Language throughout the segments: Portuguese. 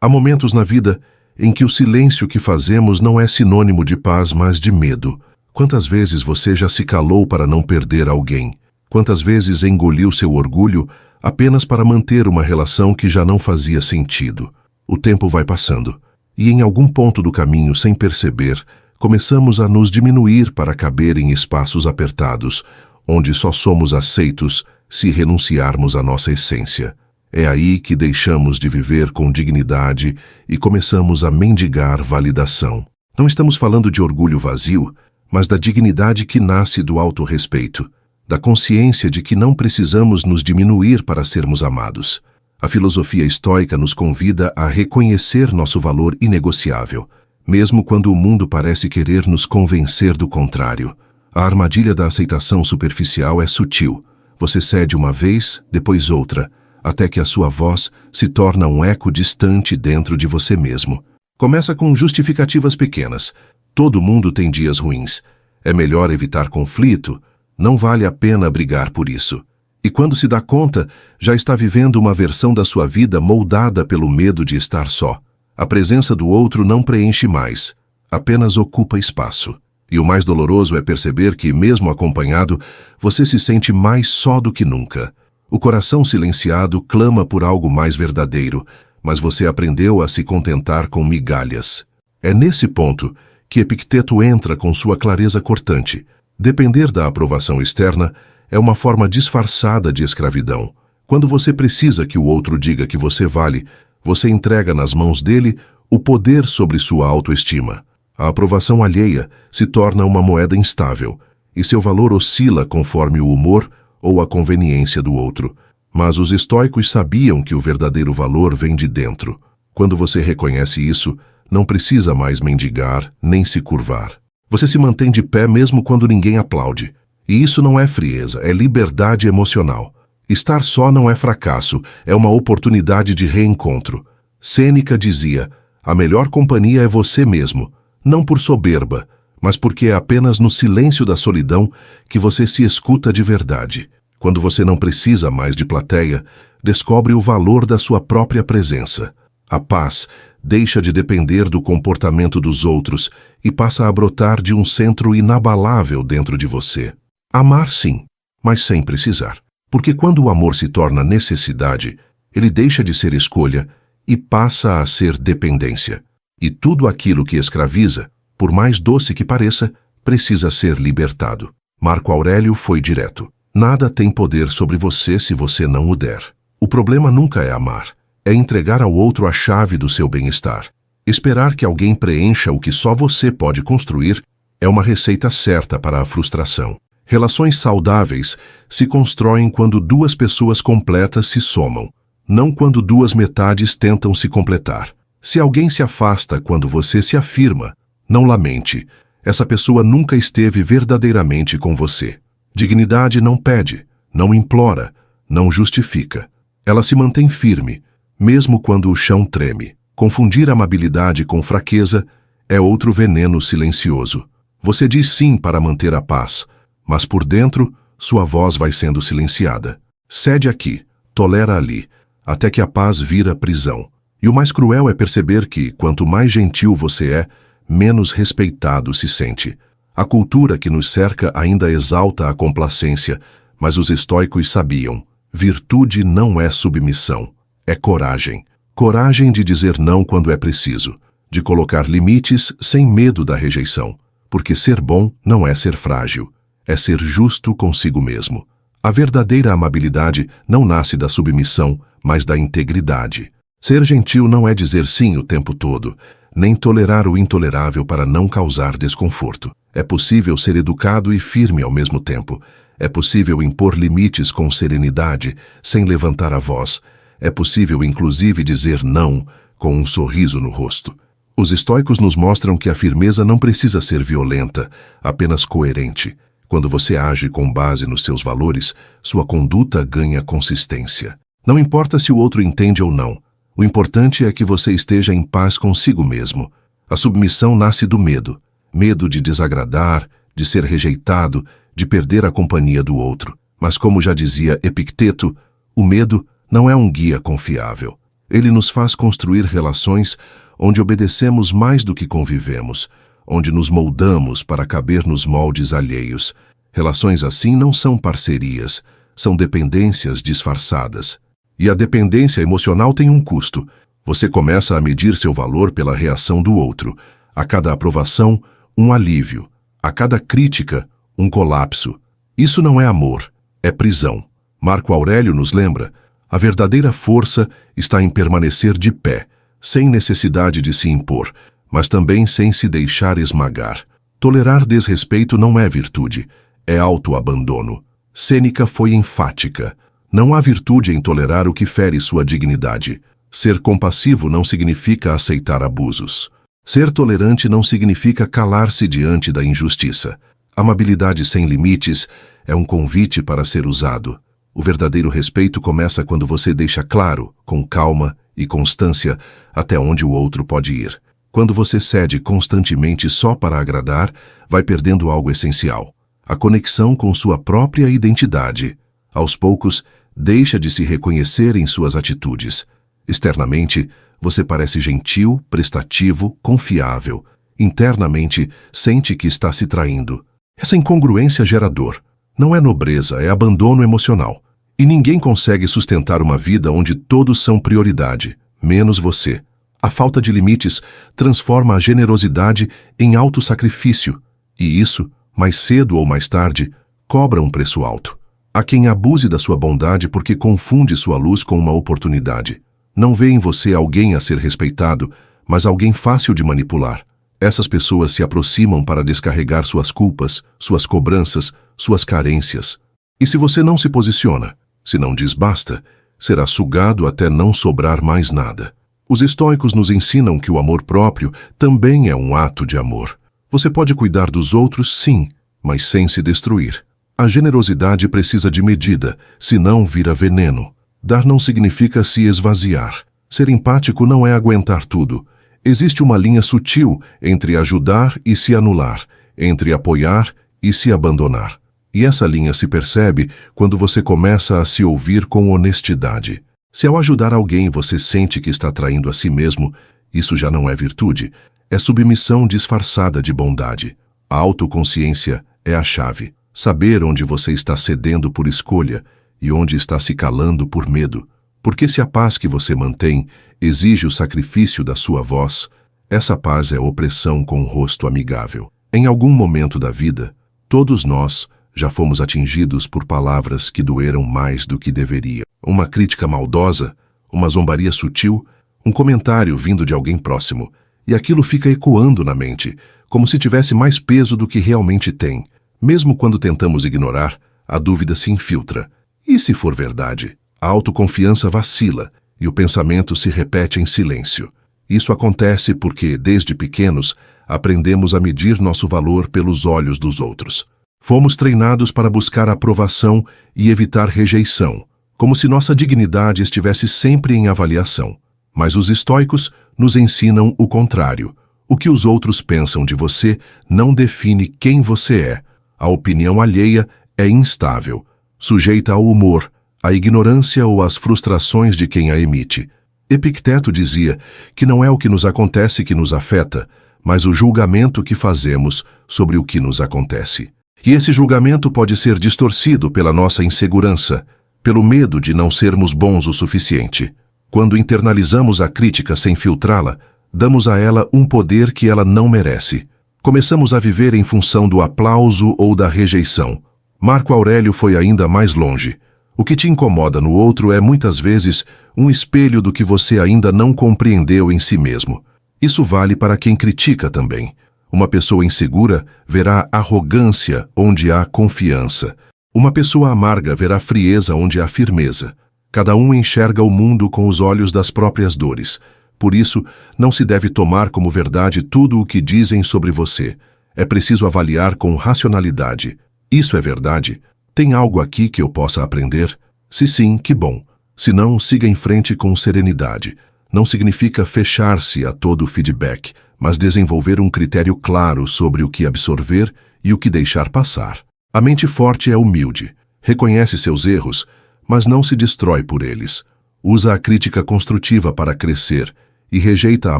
Há momentos na vida em que o silêncio que fazemos não é sinônimo de paz, mas de medo. Quantas vezes você já se calou para não perder alguém? Quantas vezes engoliu seu orgulho apenas para manter uma relação que já não fazia sentido? O tempo vai passando, e em algum ponto do caminho, sem perceber, começamos a nos diminuir para caber em espaços apertados, onde só somos aceitos se renunciarmos à nossa essência. É aí que deixamos de viver com dignidade e começamos a mendigar validação. Não estamos falando de orgulho vazio, mas da dignidade que nasce do autorrespeito, da consciência de que não precisamos nos diminuir para sermos amados. A filosofia estoica nos convida a reconhecer nosso valor inegociável, mesmo quando o mundo parece querer nos convencer do contrário. A armadilha da aceitação superficial é sutil. Você cede uma vez, depois outra, até que a sua voz se torna um eco distante dentro de você mesmo. Começa com justificativas pequenas. Todo mundo tem dias ruins. É melhor evitar conflito. Não vale a pena brigar por isso. E quando se dá conta, já está vivendo uma versão da sua vida moldada pelo medo de estar só. A presença do outro não preenche mais, apenas ocupa espaço. E o mais doloroso é perceber que, mesmo acompanhado, você se sente mais só do que nunca. O coração silenciado clama por algo mais verdadeiro, mas você aprendeu a se contentar com migalhas. É nesse ponto que Epicteto entra com sua clareza cortante. Depender da aprovação externa é uma forma disfarçada de escravidão. Quando você precisa que o outro diga que você vale, você entrega nas mãos dele o poder sobre sua autoestima. A aprovação alheia se torna uma moeda instável, e seu valor oscila conforme o humor ou a conveniência do outro. Mas os estoicos sabiam que o verdadeiro valor vem de dentro. Quando você reconhece isso, não precisa mais mendigar nem se curvar. Você se mantém de pé mesmo quando ninguém aplaude. E isso não é frieza, é liberdade emocional. Estar só não é fracasso, é uma oportunidade de reencontro. Sêneca dizia: a melhor companhia é você mesmo, não por soberba, mas porque é apenas no silêncio da solidão que você se escuta de verdade. Quando você não precisa mais de plateia, descobre o valor da sua própria presença. A paz deixa de depender do comportamento dos outros e passa a brotar de um centro inabalável dentro de você. Amar sim, mas sem precisar. Porque quando o amor se torna necessidade, ele deixa de ser escolha e passa a ser dependência. E tudo aquilo que escraviza, por mais doce que pareça, precisa ser libertado. Marco Aurélio foi direto. Nada tem poder sobre você se você não o der. O problema nunca é amar. É entregar ao outro a chave do seu bem-estar. Esperar que alguém preencha o que só você pode construir é uma receita certa para a frustração. Relações saudáveis se constroem quando duas pessoas completas se somam, não quando duas metades tentam se completar. Se alguém se afasta quando você se afirma, não lamente. Essa pessoa nunca esteve verdadeiramente com você. Dignidade não pede, não implora, não justifica. Ela se mantém firme, mesmo quando o chão treme. Confundir amabilidade com fraqueza é outro veneno silencioso. Você diz sim para manter a paz, mas por dentro, sua voz vai sendo silenciada. Cede aqui, tolera ali, até que a paz vira prisão. E o mais cruel é perceber que, quanto mais gentil você é, menos respeitado se sente. A cultura que nos cerca ainda exalta a complacência, mas os estoicos sabiam: virtude não é submissão, é coragem. Coragem de dizer não quando é preciso, de colocar limites sem medo da rejeição, porque ser bom não é ser frágil. É ser justo consigo mesmo. A verdadeira amabilidade não nasce da submissão, mas da integridade. Ser gentil não é dizer sim o tempo todo, nem tolerar o intolerável para não causar desconforto. É possível ser educado e firme ao mesmo tempo. É possível impor limites com serenidade, sem levantar a voz. É possível, inclusive, dizer não com um sorriso no rosto. Os estoicos nos mostram que a firmeza não precisa ser violenta, apenas coerente. Quando você age com base nos seus valores, sua conduta ganha consistência. Não importa se o outro entende ou não. O importante é que você esteja em paz consigo mesmo. A submissão nasce do medo. Medo de desagradar, de ser rejeitado, de perder a companhia do outro. Mas como já dizia Epicteto, o medo não é um guia confiável. Ele nos faz construir relações onde obedecemos mais do que convivemos, onde nos moldamos para caber nos moldes alheios. Relações assim não são parcerias, são dependências disfarçadas. E a dependência emocional tem um custo. Você começa a medir seu valor pela reação do outro. A cada aprovação, um alívio. A cada crítica, um colapso. Isso não é amor, é prisão. Marco Aurélio nos lembra: a verdadeira força está em permanecer de pé, sem necessidade de se impor, mas também sem se deixar esmagar. Tolerar desrespeito não é virtude, é autoabandono. Sêneca foi enfática: não há virtude em tolerar o que fere sua dignidade. Ser compassivo não significa aceitar abusos. Ser tolerante não significa calar-se diante da injustiça. Amabilidade sem limites é um convite para ser usado. O verdadeiro respeito começa quando você deixa claro, com calma e constância, até onde o outro pode ir. Quando você cede constantemente só para agradar, vai perdendo algo essencial: a conexão com sua própria identidade. Aos poucos, deixa de se reconhecer em suas atitudes. Externamente, você parece gentil, prestativo, confiável. Internamente, sente que está se traindo. Essa incongruência gera dor. Não é nobreza, é abandono emocional. E ninguém consegue sustentar uma vida onde todos são prioridade, menos você. A falta de limites transforma a generosidade em autossacrifício. E isso, mais cedo ou mais tarde, cobra um preço alto. Há quem abuse da sua bondade porque confunde sua luz com uma oportunidade. Não vê em você alguém a ser respeitado, mas alguém fácil de manipular. Essas pessoas se aproximam para descarregar suas culpas, suas cobranças, suas carências. E se você não se posiciona, se não diz basta, será sugado até não sobrar mais nada. Os estoicos nos ensinam que o amor próprio também é um ato de amor. Você pode cuidar dos outros, sim, mas sem se destruir. A generosidade precisa de medida, senão vira veneno. Dar não significa se esvaziar. Ser empático não é aguentar tudo. Existe uma linha sutil entre ajudar e se anular, entre apoiar e se abandonar. E essa linha se percebe quando você começa a se ouvir com honestidade. Se ao ajudar alguém você sente que está traindo a si mesmo, isso já não é virtude, é submissão disfarçada de bondade. A autoconsciência é a chave. Saber onde você está cedendo por escolha e onde está se calando por medo. Porque se a paz que você mantém exige o sacrifício da sua voz, essa paz é opressão com rosto amigável. Em algum momento da vida, todos nós já fomos atingidos por palavras que doeram mais do que deveriam. Uma crítica maldosa, uma zombaria sutil, um comentário vindo de alguém próximo, e aquilo fica ecoando na mente, como se tivesse mais peso do que realmente tem. Mesmo quando tentamos ignorar, a dúvida se infiltra. E se for verdade? A autoconfiança vacila e o pensamento se repete em silêncio. Isso acontece porque, desde pequenos, aprendemos a medir nosso valor pelos olhos dos outros. Fomos treinados para buscar aprovação e evitar rejeição, como se nossa dignidade estivesse sempre em avaliação. Mas os estoicos nos ensinam o contrário. O que os outros pensam de você não define quem você é. A opinião alheia é instável, sujeita ao humor, à ignorância ou às frustrações de quem a emite. Epicteto dizia que não é o que nos acontece que nos afeta, mas o julgamento que fazemos sobre o que nos acontece. E esse julgamento pode ser distorcido pela nossa insegurança, pelo medo de não sermos bons o suficiente. Quando internalizamos a crítica sem filtrá-la, damos a ela um poder que ela não merece. Começamos a viver em função do aplauso ou da rejeição. Marco Aurélio foi ainda mais longe. O que te incomoda no outro é, muitas vezes, um espelho do que você ainda não compreendeu em si mesmo. Isso vale para quem critica também. Uma pessoa insegura verá arrogância onde há confiança. Uma pessoa amarga verá frieza onde há firmeza. Cada um enxerga o mundo com os olhos das próprias dores. Por isso, não se deve tomar como verdade tudo o que dizem sobre você. É preciso avaliar com racionalidade. Isso é verdade? Tem algo aqui que eu possa aprender? Se sim, que bom. Se não, siga em frente com serenidade. Não significa fechar-se a todo feedback, mas desenvolver um critério claro sobre o que absorver e o que deixar passar. A mente forte é humilde. Reconhece seus erros, mas não se destrói por eles. Usa a crítica construtiva para crescer e rejeita a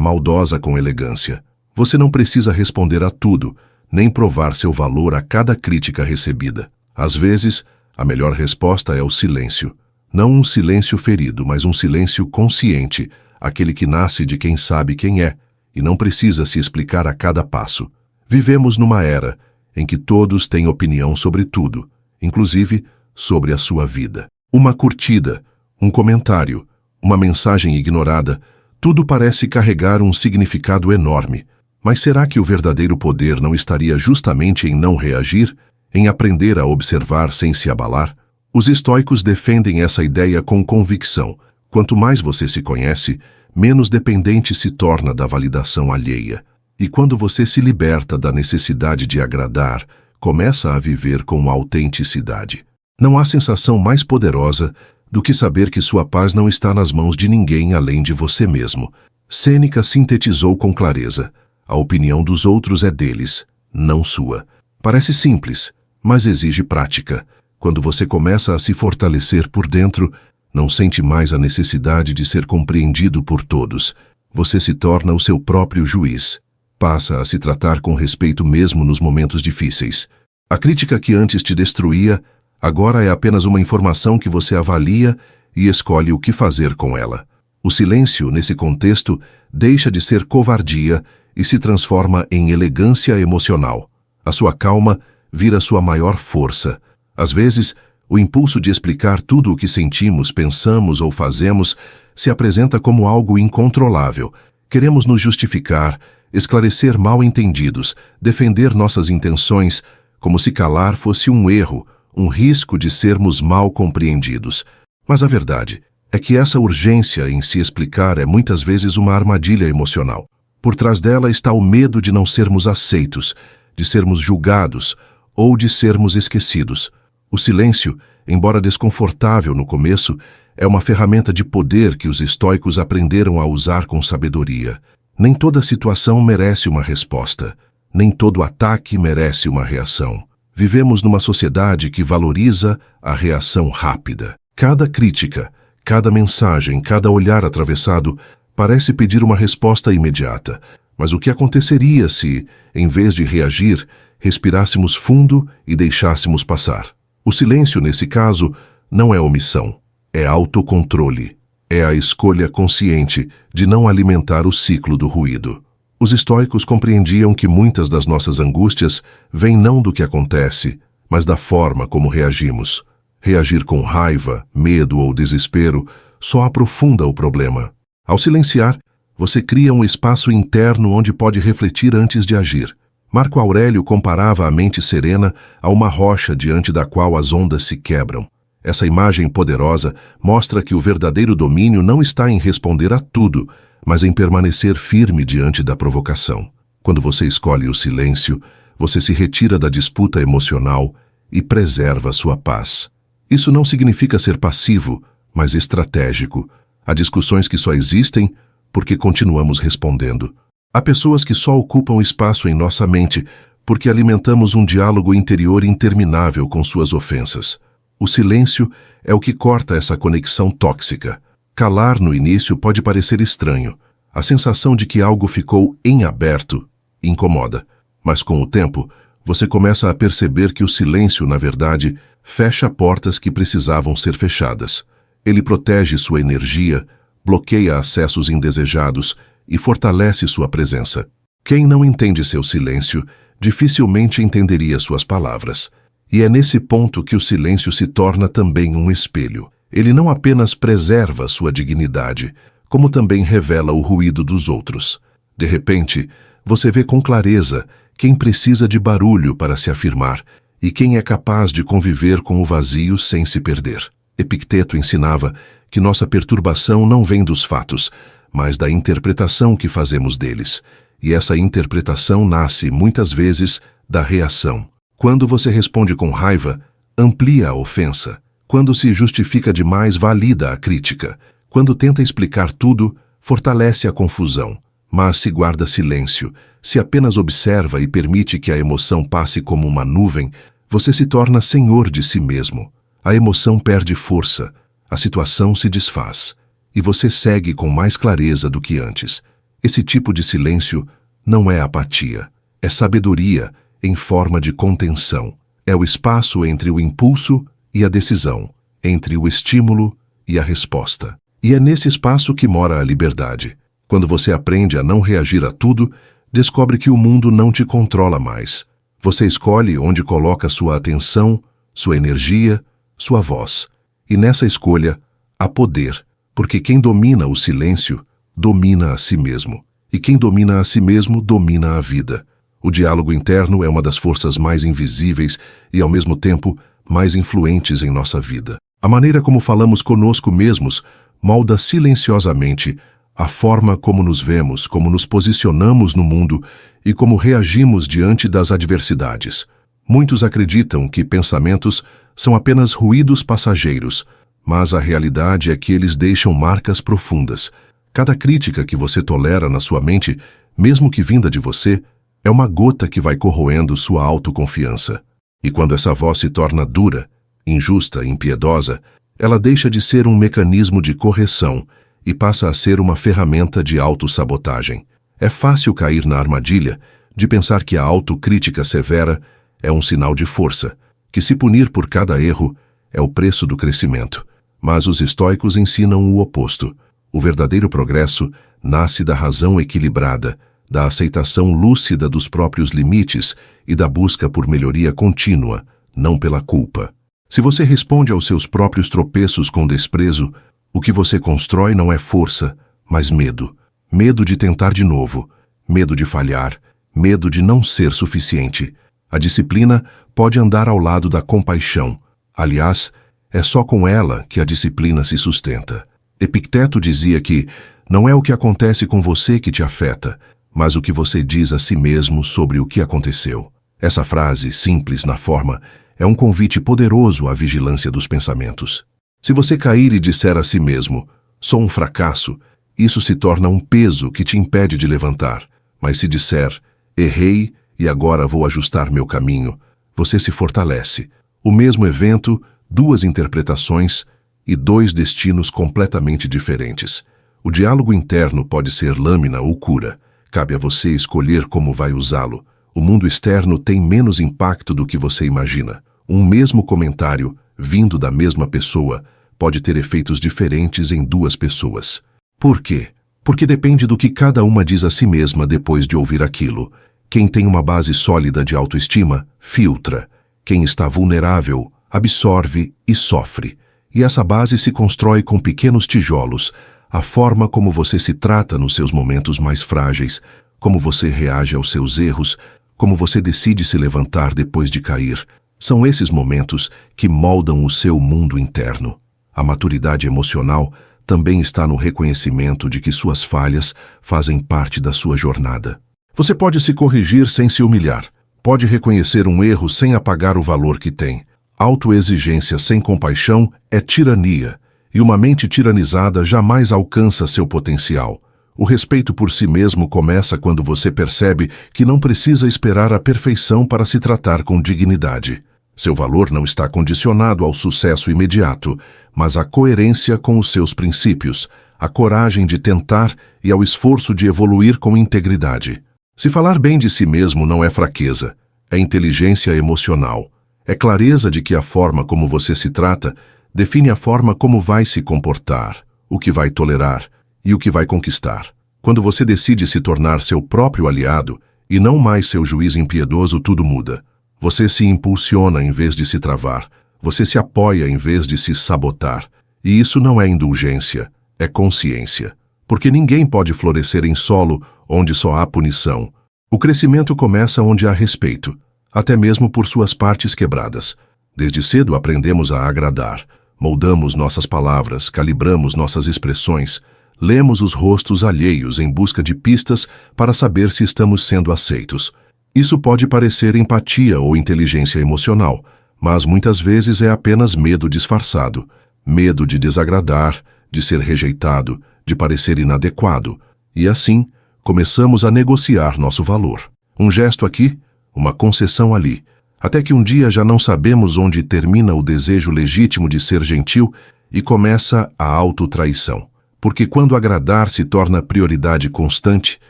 maldosa com elegância. Você não precisa responder a tudo, nem provar seu valor a cada crítica recebida. Às vezes, a melhor resposta é o silêncio. Não um silêncio ferido, mas um silêncio consciente, aquele que nasce de quem sabe quem é e não precisa se explicar a cada passo. Vivemos numa era em que todos têm opinião sobre tudo, inclusive sobre a sua vida. Uma curtida, um comentário, uma mensagem ignorada, tudo parece carregar um significado enorme. Mas será que o verdadeiro poder não estaria justamente em não reagir, em aprender a observar sem se abalar? Os estoicos defendem essa ideia com convicção. Quanto mais você se conhece, menos dependente se torna da validação alheia. E quando você se liberta da necessidade de agradar, começa a viver com autenticidade. Não há sensação mais poderosa do que saber que sua paz não está nas mãos de ninguém além de você mesmo. Sêneca sintetizou com clareza: a opinião dos outros é deles, não sua. Parece simples, mas exige prática. Quando você começa a se fortalecer por dentro, não sente mais a necessidade de ser compreendido por todos. Você se torna o seu próprio juiz. Passa a se tratar com respeito mesmo nos momentos difíceis. A crítica que antes te destruía, agora é apenas uma informação que você avalia e escolhe o que fazer com ela. O silêncio, nesse contexto, deixa de ser covardia e se transforma em elegância emocional. A sua calma vira sua maior força. Às vezes, o impulso de explicar tudo o que sentimos, pensamos ou fazemos se apresenta como algo incontrolável. Queremos nos justificar, esclarecer mal-entendidos, defender nossas intenções, como se calar fosse um erro, um risco de sermos mal compreendidos. Mas a verdade é que essa urgência em se explicar é muitas vezes uma armadilha emocional. Por trás dela está o medo de não sermos aceitos, de sermos julgados ou de sermos esquecidos. O silêncio, embora desconfortável no começo, é uma ferramenta de poder que os estoicos aprenderam a usar com sabedoria. Nem toda situação merece uma resposta. Nem todo ataque merece uma reação. Vivemos numa sociedade que valoriza a reação rápida. Cada crítica, cada mensagem, cada olhar atravessado parece pedir uma resposta imediata. Mas o que aconteceria se, em vez de reagir, respirássemos fundo e deixássemos passar? O silêncio, nesse caso, não é omissão, é autocontrole. É a escolha consciente de não alimentar o ciclo do ruído. Os estoicos compreendiam que muitas das nossas angústias vêm não do que acontece, mas da forma como reagimos. Reagir com raiva, medo ou desespero só aprofunda o problema. Ao silenciar, você cria um espaço interno onde pode refletir antes de agir. Marco Aurélio comparava a mente serena a uma rocha diante da qual as ondas se quebram. Essa imagem poderosa mostra que o verdadeiro domínio não está em responder a tudo, mas em permanecer firme diante da provocação. Quando você escolhe o silêncio, você se retira da disputa emocional e preserva sua paz. Isso não significa ser passivo, mas estratégico. Há discussões que só existem porque continuamos respondendo. Há pessoas que só ocupam espaço em nossa mente porque alimentamos um diálogo interior interminável com suas ofensas. O silêncio é o que corta essa conexão tóxica. Calar no início pode parecer estranho. A sensação de que algo ficou em aberto incomoda. Mas com o tempo, você começa a perceber que o silêncio, na verdade, fecha portas que precisavam ser fechadas. Ele protege sua energia, bloqueia acessos indesejados e fortalece sua presença. Quem não entende seu silêncio, dificilmente entenderia suas palavras. E é nesse ponto que o silêncio se torna também um espelho. Ele não apenas preserva sua dignidade, como também revela o ruído dos outros. De repente, você vê com clareza quem precisa de barulho para se afirmar e quem é capaz de conviver com o vazio sem se perder. Epicteto ensinava que nossa perturbação não vem dos fatos, mas da interpretação que fazemos deles. E essa interpretação nasce, muitas vezes, da reação. Quando você responde com raiva, amplia a ofensa. Quando se justifica demais, valida a crítica. Quando tenta explicar tudo, fortalece a confusão. Mas se guarda silêncio, se apenas observa e permite que a emoção passe como uma nuvem, você se torna senhor de si mesmo. A emoção perde força, a situação se desfaz. e você segue com mais clareza do que antes. Esse tipo de silêncio não é apatia, é sabedoria em forma de contenção. É o espaço entre o impulso e a decisão, entre o estímulo e a resposta. E é nesse espaço que mora a liberdade. Quando você aprende a não reagir a tudo, descobre que o mundo não te controla mais. Você escolhe onde coloca sua atenção, sua energia, sua voz. E nessa escolha, há poder, porque quem domina o silêncio, domina a si mesmo. E quem domina a si mesmo, domina a vida. O diálogo interno é uma das forças mais invisíveis e, ao mesmo tempo, mais influentes em nossa vida. A maneira como falamos conosco mesmos molda silenciosamente a forma como nos vemos, como nos posicionamos no mundo e como reagimos diante das adversidades. Muitos acreditam que pensamentos são apenas ruídos passageiros, mas a realidade é que eles deixam marcas profundas. Cada crítica que você tolera na sua mente, mesmo que vinda de você, é uma gota que vai corroendo sua autoconfiança. E quando essa voz se torna dura, injusta, impiedosa, ela deixa de ser um mecanismo de correção e passa a ser uma ferramenta de autossabotagem. É fácil cair na armadilha de pensar que a autocrítica severa é um sinal de força, que se punir por cada erro é o preço do crescimento. Mas os estoicos ensinam o oposto. O verdadeiro progresso nasce da razão equilibrada, da aceitação lúcida dos próprios limites e da busca por melhoria contínua, não pela culpa. Se você responde aos seus próprios tropeços com desprezo, o que você constrói não é força, mas medo. Medo de tentar de novo, medo de falhar, medo de não ser suficiente. A disciplina pode andar ao lado da compaixão. Aliás, é só com ela que a disciplina se sustenta. Epicteto dizia que não é o que acontece com você que te afeta, mas o que você diz a si mesmo sobre o que aconteceu. Essa frase, simples na forma, é um convite poderoso à vigilância dos pensamentos. Se você cair e disser a si mesmo, sou um fracasso, isso se torna um peso que te impede de levantar. Mas se disser, errei e agora vou ajustar meu caminho, você se fortalece. O mesmo evento, duas interpretações e dois destinos completamente diferentes. O diálogo interno pode ser lâmina ou cura. Cabe a você escolher como vai usá-lo. O mundo externo tem menos impacto do que você imagina. Um mesmo comentário, vindo da mesma pessoa, pode ter efeitos diferentes em duas pessoas. Por quê? Porque depende do que cada uma diz a si mesma depois de ouvir aquilo. Quem tem uma base sólida de autoestima, filtra. Quem está vulnerável, absorve e sofre. E essa base se constrói com pequenos tijolos, a forma como você se trata nos seus momentos mais frágeis, como você reage aos seus erros, como você decide se levantar depois de cair. São esses momentos que moldam o seu mundo interno. A maturidade emocional também está no reconhecimento de que suas falhas fazem parte da sua jornada. Você pode se corrigir sem se humilhar. Pode reconhecer um erro sem apagar o valor que tem. Autoexigência sem compaixão é tirania, e uma mente tiranizada jamais alcança seu potencial. O respeito por si mesmo começa quando você percebe que não precisa esperar a perfeição para se tratar com dignidade. Seu valor não está condicionado ao sucesso imediato, mas à coerência com os seus princípios, à coragem de tentar e ao esforço de evoluir com integridade. Se falar bem de si mesmo não é fraqueza, é inteligência emocional. É clareza de que a forma como você se trata define a forma como vai se comportar, o que vai tolerar e o que vai conquistar. Quando você decide se tornar seu próprio aliado e não mais seu juiz impiedoso, tudo muda. Você se impulsiona em vez de se travar. Você se apoia em vez de se sabotar. E isso não é indulgência, é consciência. Porque ninguém pode florescer em solo onde só há punição. O crescimento começa onde há respeito, até mesmo por suas partes quebradas. Desde cedo aprendemos a agradar. Moldamos nossas palavras, calibramos nossas expressões, lemos os rostos alheios em busca de pistas para saber se estamos sendo aceitos. Isso pode parecer empatia ou inteligência emocional, mas muitas vezes é apenas medo disfarçado. Medo de desagradar, de ser rejeitado, de parecer inadequado. E assim, começamos a negociar nosso valor. Um gesto aqui, uma concessão ali, até que um dia já não sabemos onde termina o desejo legítimo de ser gentil e começa a autotraição. Porque quando agradar se torna prioridade constante,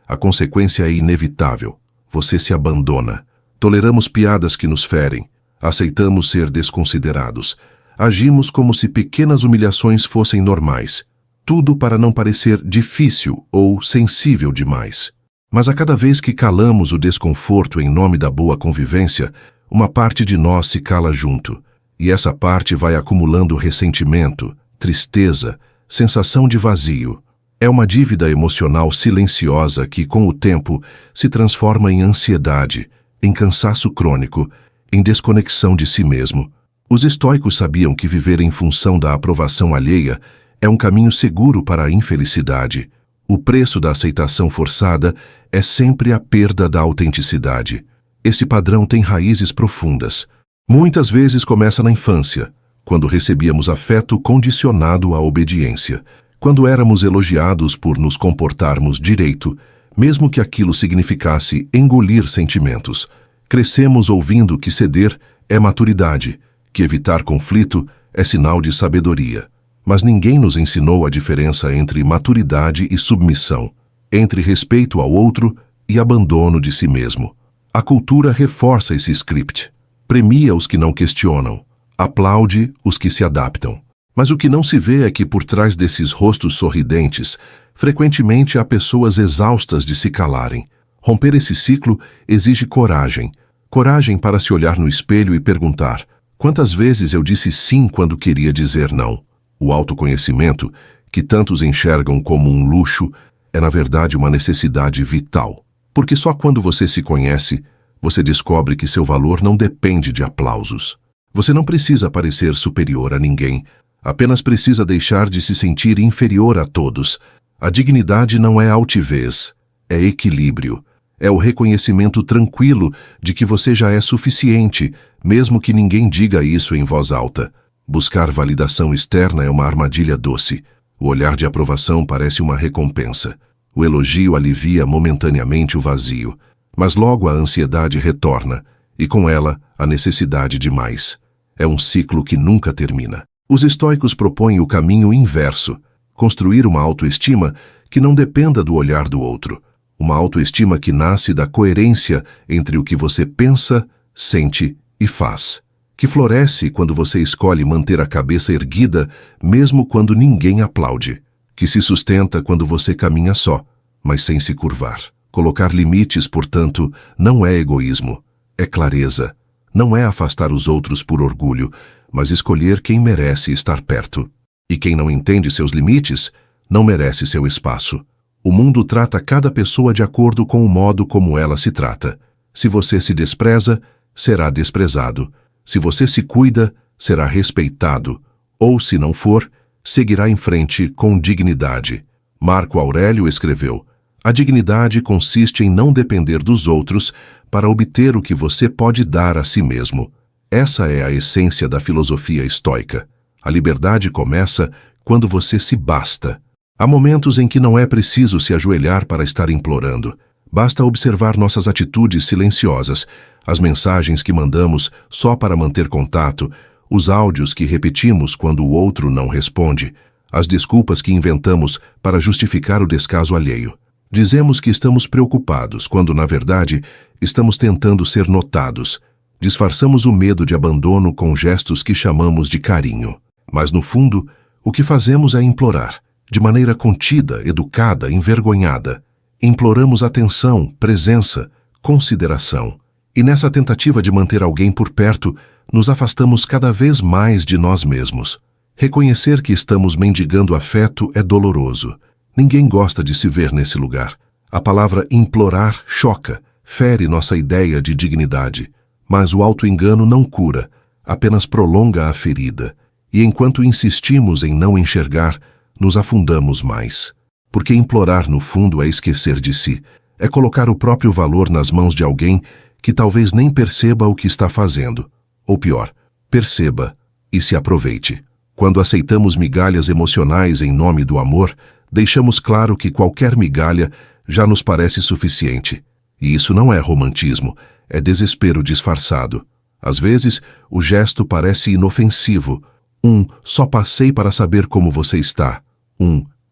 a consequência é inevitável. Você se abandona. Toleramos piadas que nos ferem. Aceitamos ser desconsiderados. Agimos como se pequenas humilhações fossem normais. Tudo para não parecer difícil ou sensível demais. Mas a cada vez que calamos o desconforto em nome da boa convivência, uma parte de nós se cala junto. E essa parte vai acumulando ressentimento, tristeza, sensação de vazio. É uma dívida emocional silenciosa que, com o tempo, se transforma em ansiedade, em cansaço crônico, em desconexão de si mesmo. Os estoicos sabiam que viver em função da aprovação alheia é um caminho seguro para a infelicidade. O preço da aceitação forçada é sempre a perda da autenticidade. Esse padrão tem raízes profundas. Muitas vezes começa na infância, quando recebíamos afeto condicionado à obediência, quando éramos elogiados por nos comportarmos direito, mesmo que aquilo significasse engolir sentimentos. Crescemos ouvindo que ceder é maturidade, que evitar conflito é sinal de sabedoria. Mas ninguém nos ensinou a diferença entre maturidade e submissão, entre respeito ao outro e abandono de si mesmo. A cultura reforça esse script. Premia os que não questionam, aplaude os que se adaptam. Mas o que não se vê é que por trás desses rostos sorridentes, frequentemente há pessoas exaustas de se calarem. Romper esse ciclo exige coragem. Coragem para se olhar no espelho e perguntar: quantas vezes eu disse sim quando queria dizer não? O autoconhecimento, que tantos enxergam como um luxo, é na verdade uma necessidade vital. Porque só quando você se conhece, você descobre que seu valor não depende de aplausos. Você não precisa parecer superior a ninguém, apenas precisa deixar de se sentir inferior a todos. A dignidade não é altivez, é equilíbrio. É o reconhecimento tranquilo de que você já é suficiente, mesmo que ninguém diga isso em voz alta. Buscar validação externa é uma armadilha doce. O olhar de aprovação parece uma recompensa. O elogio alivia momentaneamente o vazio, mas logo a ansiedade retorna, e com ela a necessidade de mais. É um ciclo que nunca termina. Os estoicos propõem o caminho inverso: construir uma autoestima que não dependa do olhar do outro. Uma autoestima que nasce da coerência entre o que você pensa, sente e faz. Que floresce quando você escolhe manter a cabeça erguida, mesmo quando ninguém aplaude. Que se sustenta quando você caminha só, mas sem se curvar. Colocar limites, portanto, não é egoísmo, é clareza. Não é afastar os outros por orgulho, mas escolher quem merece estar perto. E quem não entende seus limites, não merece seu espaço. O mundo trata cada pessoa de acordo com o modo como ela se trata. Se você se despreza, será desprezado. Se você se cuida, será respeitado. Ou, se não for, seguirá em frente com dignidade. Marco Aurélio escreveu: a dignidade consiste em não depender dos outros para obter o que você pode dar a si mesmo. Essa é a essência da filosofia estoica. A liberdade começa quando você se basta. Há momentos em que não é preciso se ajoelhar para estar implorando. Basta observar nossas atitudes silenciosas, as mensagens que mandamos só para manter contato, os áudios que repetimos quando o outro não responde, as desculpas que inventamos para justificar o descaso alheio. Dizemos que estamos preocupados, quando, na verdade, estamos tentando ser notados. Disfarçamos o medo de abandono com gestos que chamamos de carinho. Mas, no fundo, o que fazemos é implorar, de maneira contida, educada, envergonhada. Imploramos atenção, presença, consideração. E nessa tentativa de manter alguém por perto, nos afastamos cada vez mais de nós mesmos. Reconhecer que estamos mendigando afeto é doloroso. Ninguém gosta de se ver nesse lugar. A palavra implorar choca, fere nossa ideia de dignidade. Mas o auto-engano não cura, apenas prolonga a ferida. E enquanto insistimos em não enxergar, nos afundamos mais. Porque implorar, no fundo, é esquecer de si. É colocar o próprio valor nas mãos de alguém que talvez nem perceba o que está fazendo. Ou pior, perceba e se aproveite. Quando aceitamos migalhas emocionais em nome do amor, deixamos claro que qualquer migalha já nos parece suficiente. E isso não é romantismo, é desespero disfarçado. Às vezes, o gesto parece inofensivo. Só passei para saber como você está.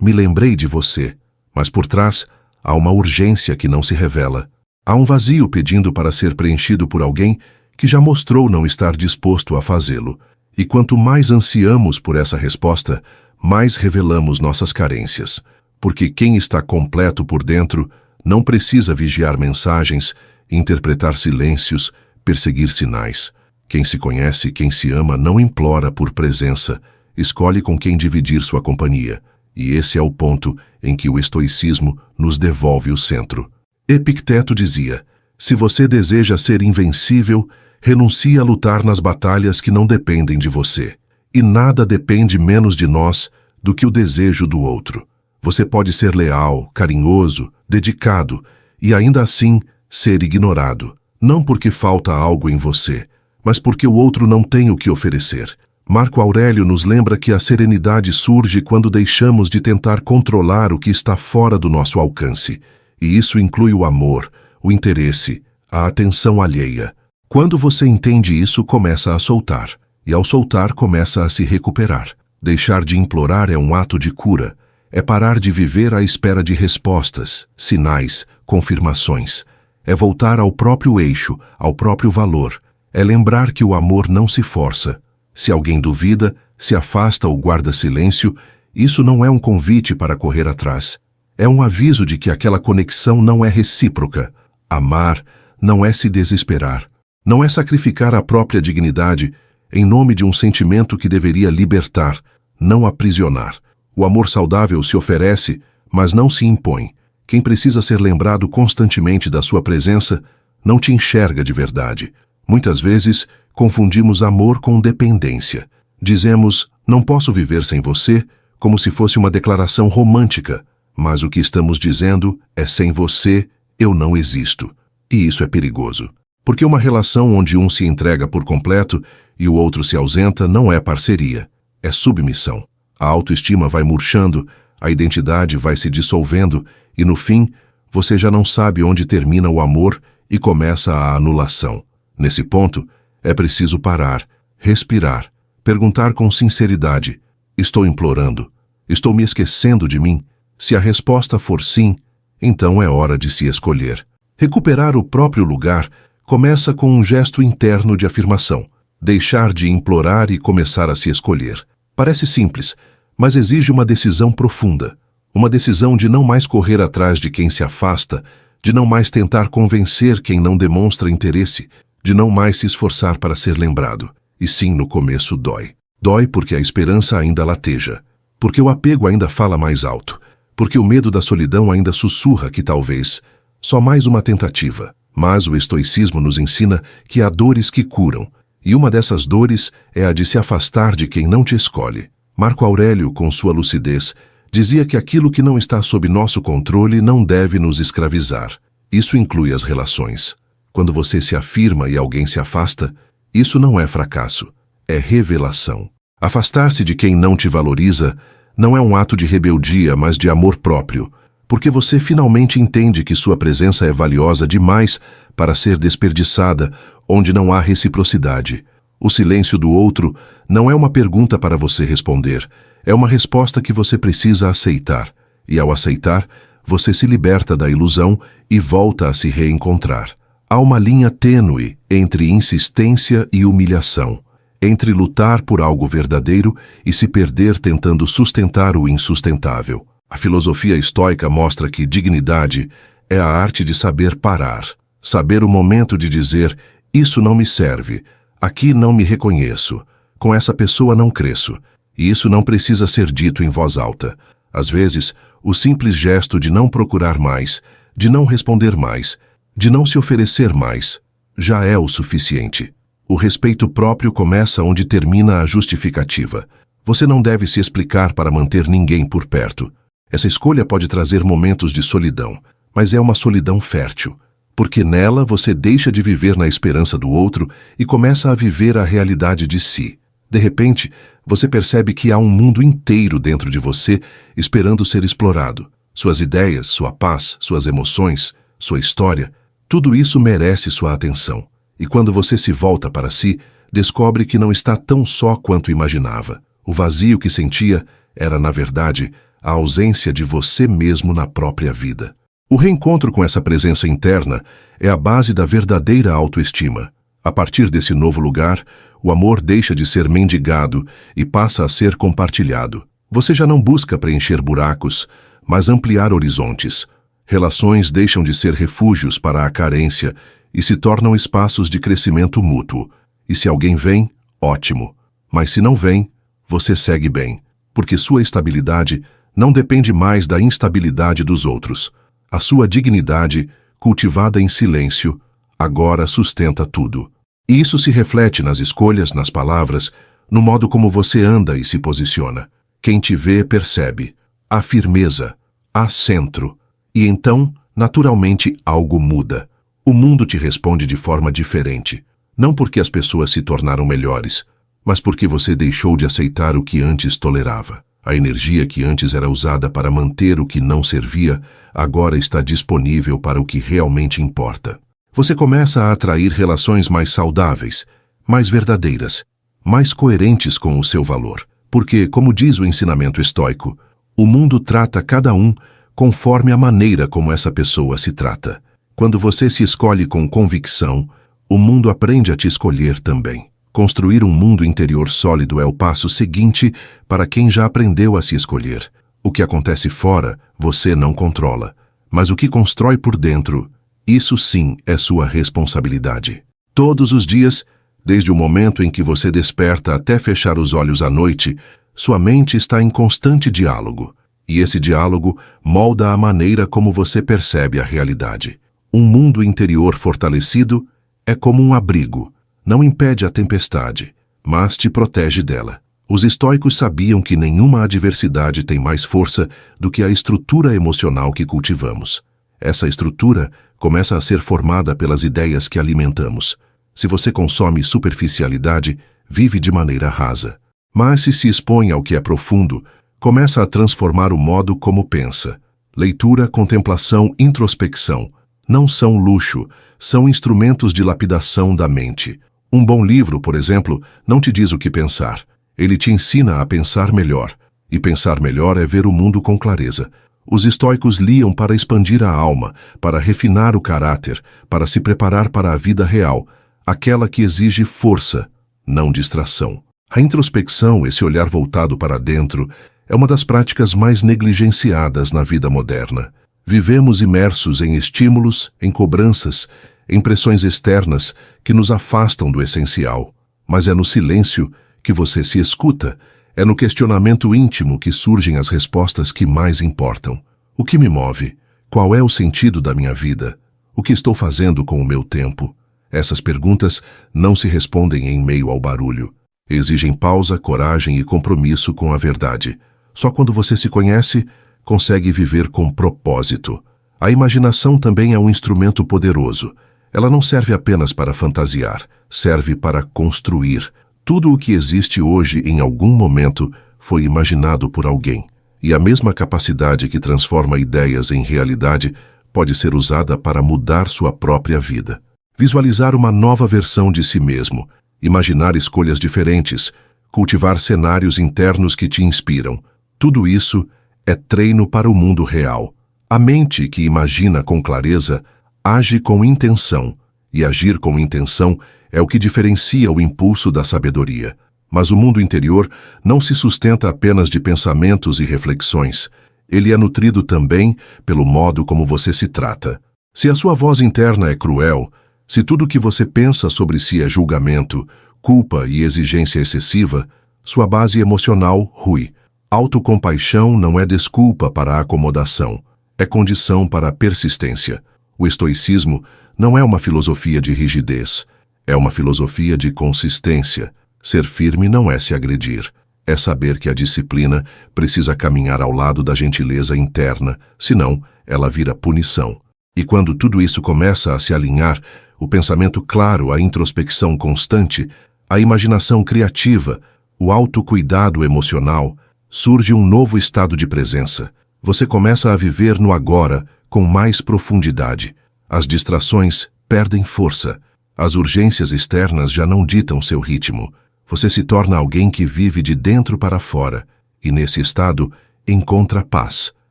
me lembrei de você, mas por trás há uma urgência que não se revela. Há um vazio pedindo para ser preenchido por alguém que já mostrou não estar disposto a fazê-lo. E quanto mais ansiamos por essa resposta, mais revelamos nossas carências. Porque quem está completo por dentro não precisa vigiar mensagens, interpretar silêncios, perseguir sinais. Quem se conhece, quem se ama, não implora por presença, escolhe com quem dividir sua companhia. E esse é o ponto em que o estoicismo nos devolve o centro. Epicteto dizia: se você deseja ser invencível, renuncie a lutar nas batalhas que não dependem de você. E nada depende menos de nós do que o desejo do outro. Você pode ser leal, carinhoso, dedicado e ainda assim ser ignorado. Não porque falta algo em você, mas porque o outro não tem o que oferecer. Marco Aurélio nos lembra que a serenidade surge quando deixamos de tentar controlar o que está fora do nosso alcance. E isso inclui o amor, o interesse, a atenção alheia. Quando você entende isso, começa a soltar. E ao soltar, começa a se recuperar. Deixar de implorar é um ato de cura. É parar de viver à espera de respostas, sinais, confirmações. É voltar ao próprio eixo, ao próprio valor. É lembrar que o amor não se força. Se alguém duvida, se afasta ou guarda silêncio, isso não é um convite para correr atrás. É um aviso de que aquela conexão não é recíproca. Amar não é se desesperar. Não é sacrificar a própria dignidade em nome de um sentimento que deveria libertar, não aprisionar. O amor saudável se oferece, mas não se impõe. Quem precisa ser lembrado constantemente da sua presença não te enxerga de verdade. Muitas vezes, confundimos amor com dependência. Dizemos, não posso viver sem você, como se fosse uma declaração romântica, mas o que estamos dizendo é sem você, eu não existo. E isso é perigoso. Porque uma relação onde um se entrega por completo e o outro se ausenta não é parceria, é submissão. A autoestima vai murchando, a identidade vai se dissolvendo e, no fim, você já não sabe onde termina o amor e começa a anulação. Nesse ponto, é preciso parar, respirar, perguntar com sinceridade: estou implorando? Estou me esquecendo de mim? Se a resposta for sim, então é hora de se escolher. Recuperar o próprio lugar começa com um gesto interno de afirmação. Deixar de implorar e começar a se escolher. Parece simples, mas exige uma decisão profunda. Uma decisão de não mais correr atrás de quem se afasta, de não mais tentar convencer quem não demonstra interesse, de não mais se esforçar para ser lembrado. E sim, no começo dói. Dói porque a esperança ainda lateja, porque o apego ainda fala mais alto, porque o medo da solidão ainda sussurra que talvez só mais uma tentativa. Mas o estoicismo nos ensina que há dores que curam, e uma dessas dores é a de se afastar de quem não te escolhe. Marco Aurélio, com sua lucidez, dizia que aquilo que não está sob nosso controle não deve nos escravizar. Isso inclui as relações. Quando você se afirma e alguém se afasta, isso não é fracasso, é revelação. Afastar-se de quem não te valoriza não é um ato de rebeldia, mas de amor próprio, porque você finalmente entende que sua presença é valiosa demais para ser desperdiçada onde não há reciprocidade. O silêncio do outro não é uma pergunta para você responder, é uma resposta que você precisa aceitar. E ao aceitar, você se liberta da ilusão e volta a se reencontrar. Há uma linha tênue entre insistência e humilhação, entre lutar por algo verdadeiro e se perder tentando sustentar o insustentável. A filosofia estoica mostra que dignidade é a arte de saber parar, saber o momento de dizer: isso não me serve, aqui não me reconheço, com essa pessoa não cresço. E isso não precisa ser dito em voz alta. Às vezes, o simples gesto de não procurar mais, de não responder mais, de não se oferecer mais, já é o suficiente. O respeito próprio começa onde termina a justificativa. Você não deve se explicar para manter ninguém por perto. Essa escolha pode trazer momentos de solidão, mas é uma solidão fértil, porque nela você deixa de viver na esperança do outro e começa a viver a realidade de si. De repente, você percebe que há um mundo inteiro dentro de você esperando ser explorado. Suas ideias, sua paz, suas emoções, sua história, tudo isso merece sua atenção. E quando você se volta para si, descobre que não está tão só quanto imaginava. O vazio que sentia era, na verdade, a ausência de você mesmo na própria vida. O reencontro com essa presença interna é a base da verdadeira autoestima. A partir desse novo lugar, o amor deixa de ser mendigado e passa a ser compartilhado. Você já não busca preencher buracos, mas ampliar horizontes. Relações deixam de ser refúgios para a carência e se tornam espaços de crescimento mútuo. E se alguém vem, ótimo. Mas se não vem, você segue bem, porque sua estabilidade não depende mais da instabilidade dos outros. A sua dignidade, cultivada em silêncio, agora sustenta tudo. E isso se reflete nas escolhas, nas palavras, no modo como você anda e se posiciona. Quem te vê percebe. Há firmeza, há centro. E então, naturalmente, algo muda. O mundo te responde de forma diferente. Não porque as pessoas se tornaram melhores, mas porque você deixou de aceitar o que antes tolerava. A energia que antes era usada para manter o que não servia, agora está disponível para o que realmente importa. Você começa a atrair relações mais saudáveis, mais verdadeiras, mais coerentes com o seu valor. Porque, como diz o ensinamento estoico, o mundo trata cada um conforme a maneira como essa pessoa se trata. Quando você se escolhe com convicção, o mundo aprende a te escolher também. Construir um mundo interior sólido é o passo seguinte para quem já aprendeu a se escolher. O que acontece fora, você não controla. Mas o que constrói por dentro, isso sim é sua responsabilidade. Todos os dias, desde o momento em que você desperta até fechar os olhos à noite, sua mente está em constante diálogo. E esse diálogo molda a maneira como você percebe a realidade. Um mundo interior fortalecido é como um abrigo. Não impede a tempestade, mas te protege dela. Os estoicos sabiam que nenhuma adversidade tem mais força do que a estrutura emocional que cultivamos. Essa estrutura começa a ser formada pelas ideias que alimentamos. Se você consome superficialidade, vive de maneira rasa. Mas se expõe ao que é profundo, começa a transformar o modo como pensa. Leitura, contemplação, introspecção não são luxo, são instrumentos de lapidação da mente. Um bom livro, por exemplo, não te diz o que pensar. Ele te ensina a pensar melhor. E pensar melhor é ver o mundo com clareza. Os estoicos liam para expandir a alma, para refinar o caráter, para se preparar para a vida real, aquela que exige força, não distração. A introspecção, esse olhar voltado para dentro, é uma das práticas mais negligenciadas na vida moderna. Vivemos imersos em estímulos, em cobranças, em pressões externas que nos afastam do essencial. Mas é no silêncio que você se escuta, é no questionamento íntimo que surgem as respostas que mais importam. O que me move? Qual é o sentido da minha vida? O que estou fazendo com o meu tempo? Essas perguntas não se respondem em meio ao barulho. Exigem pausa, coragem e compromisso com a verdade. Só quando você se conhece, consegue viver com propósito. A imaginação também é um instrumento poderoso. Ela não serve apenas para fantasiar, serve para construir. Tudo o que existe hoje, em algum momento, foi imaginado por alguém. E a mesma capacidade que transforma ideias em realidade pode ser usada para mudar sua própria vida. Visualizar uma nova versão de si mesmo, imaginar escolhas diferentes, cultivar cenários internos que te inspiram. Tudo isso é treino para o mundo real. A mente que imagina com clareza age com intenção, e agir com intenção é o que diferencia o impulso da sabedoria. Mas o mundo interior não se sustenta apenas de pensamentos e reflexões. Ele é nutrido também pelo modo como você se trata. Se a sua voz interna é cruel, se tudo o que você pensa sobre si é julgamento, culpa e exigência excessiva, sua base emocional rui. Autocompaixão não é desculpa para a acomodação, é condição para a persistência. O estoicismo não é uma filosofia de rigidez, é uma filosofia de consistência. Ser firme não é se agredir, é saber que a disciplina precisa caminhar ao lado da gentileza interna, senão ela vira punição. E quando tudo isso começa a se alinhar, o pensamento claro, a introspecção constante, a imaginação criativa, o autocuidado emocional, surge um novo estado de presença. Você começa a viver no agora com mais profundidade. As distrações perdem força. As urgências externas já não ditam seu ritmo. Você se torna alguém que vive de dentro para fora. E nesse estado, encontra paz.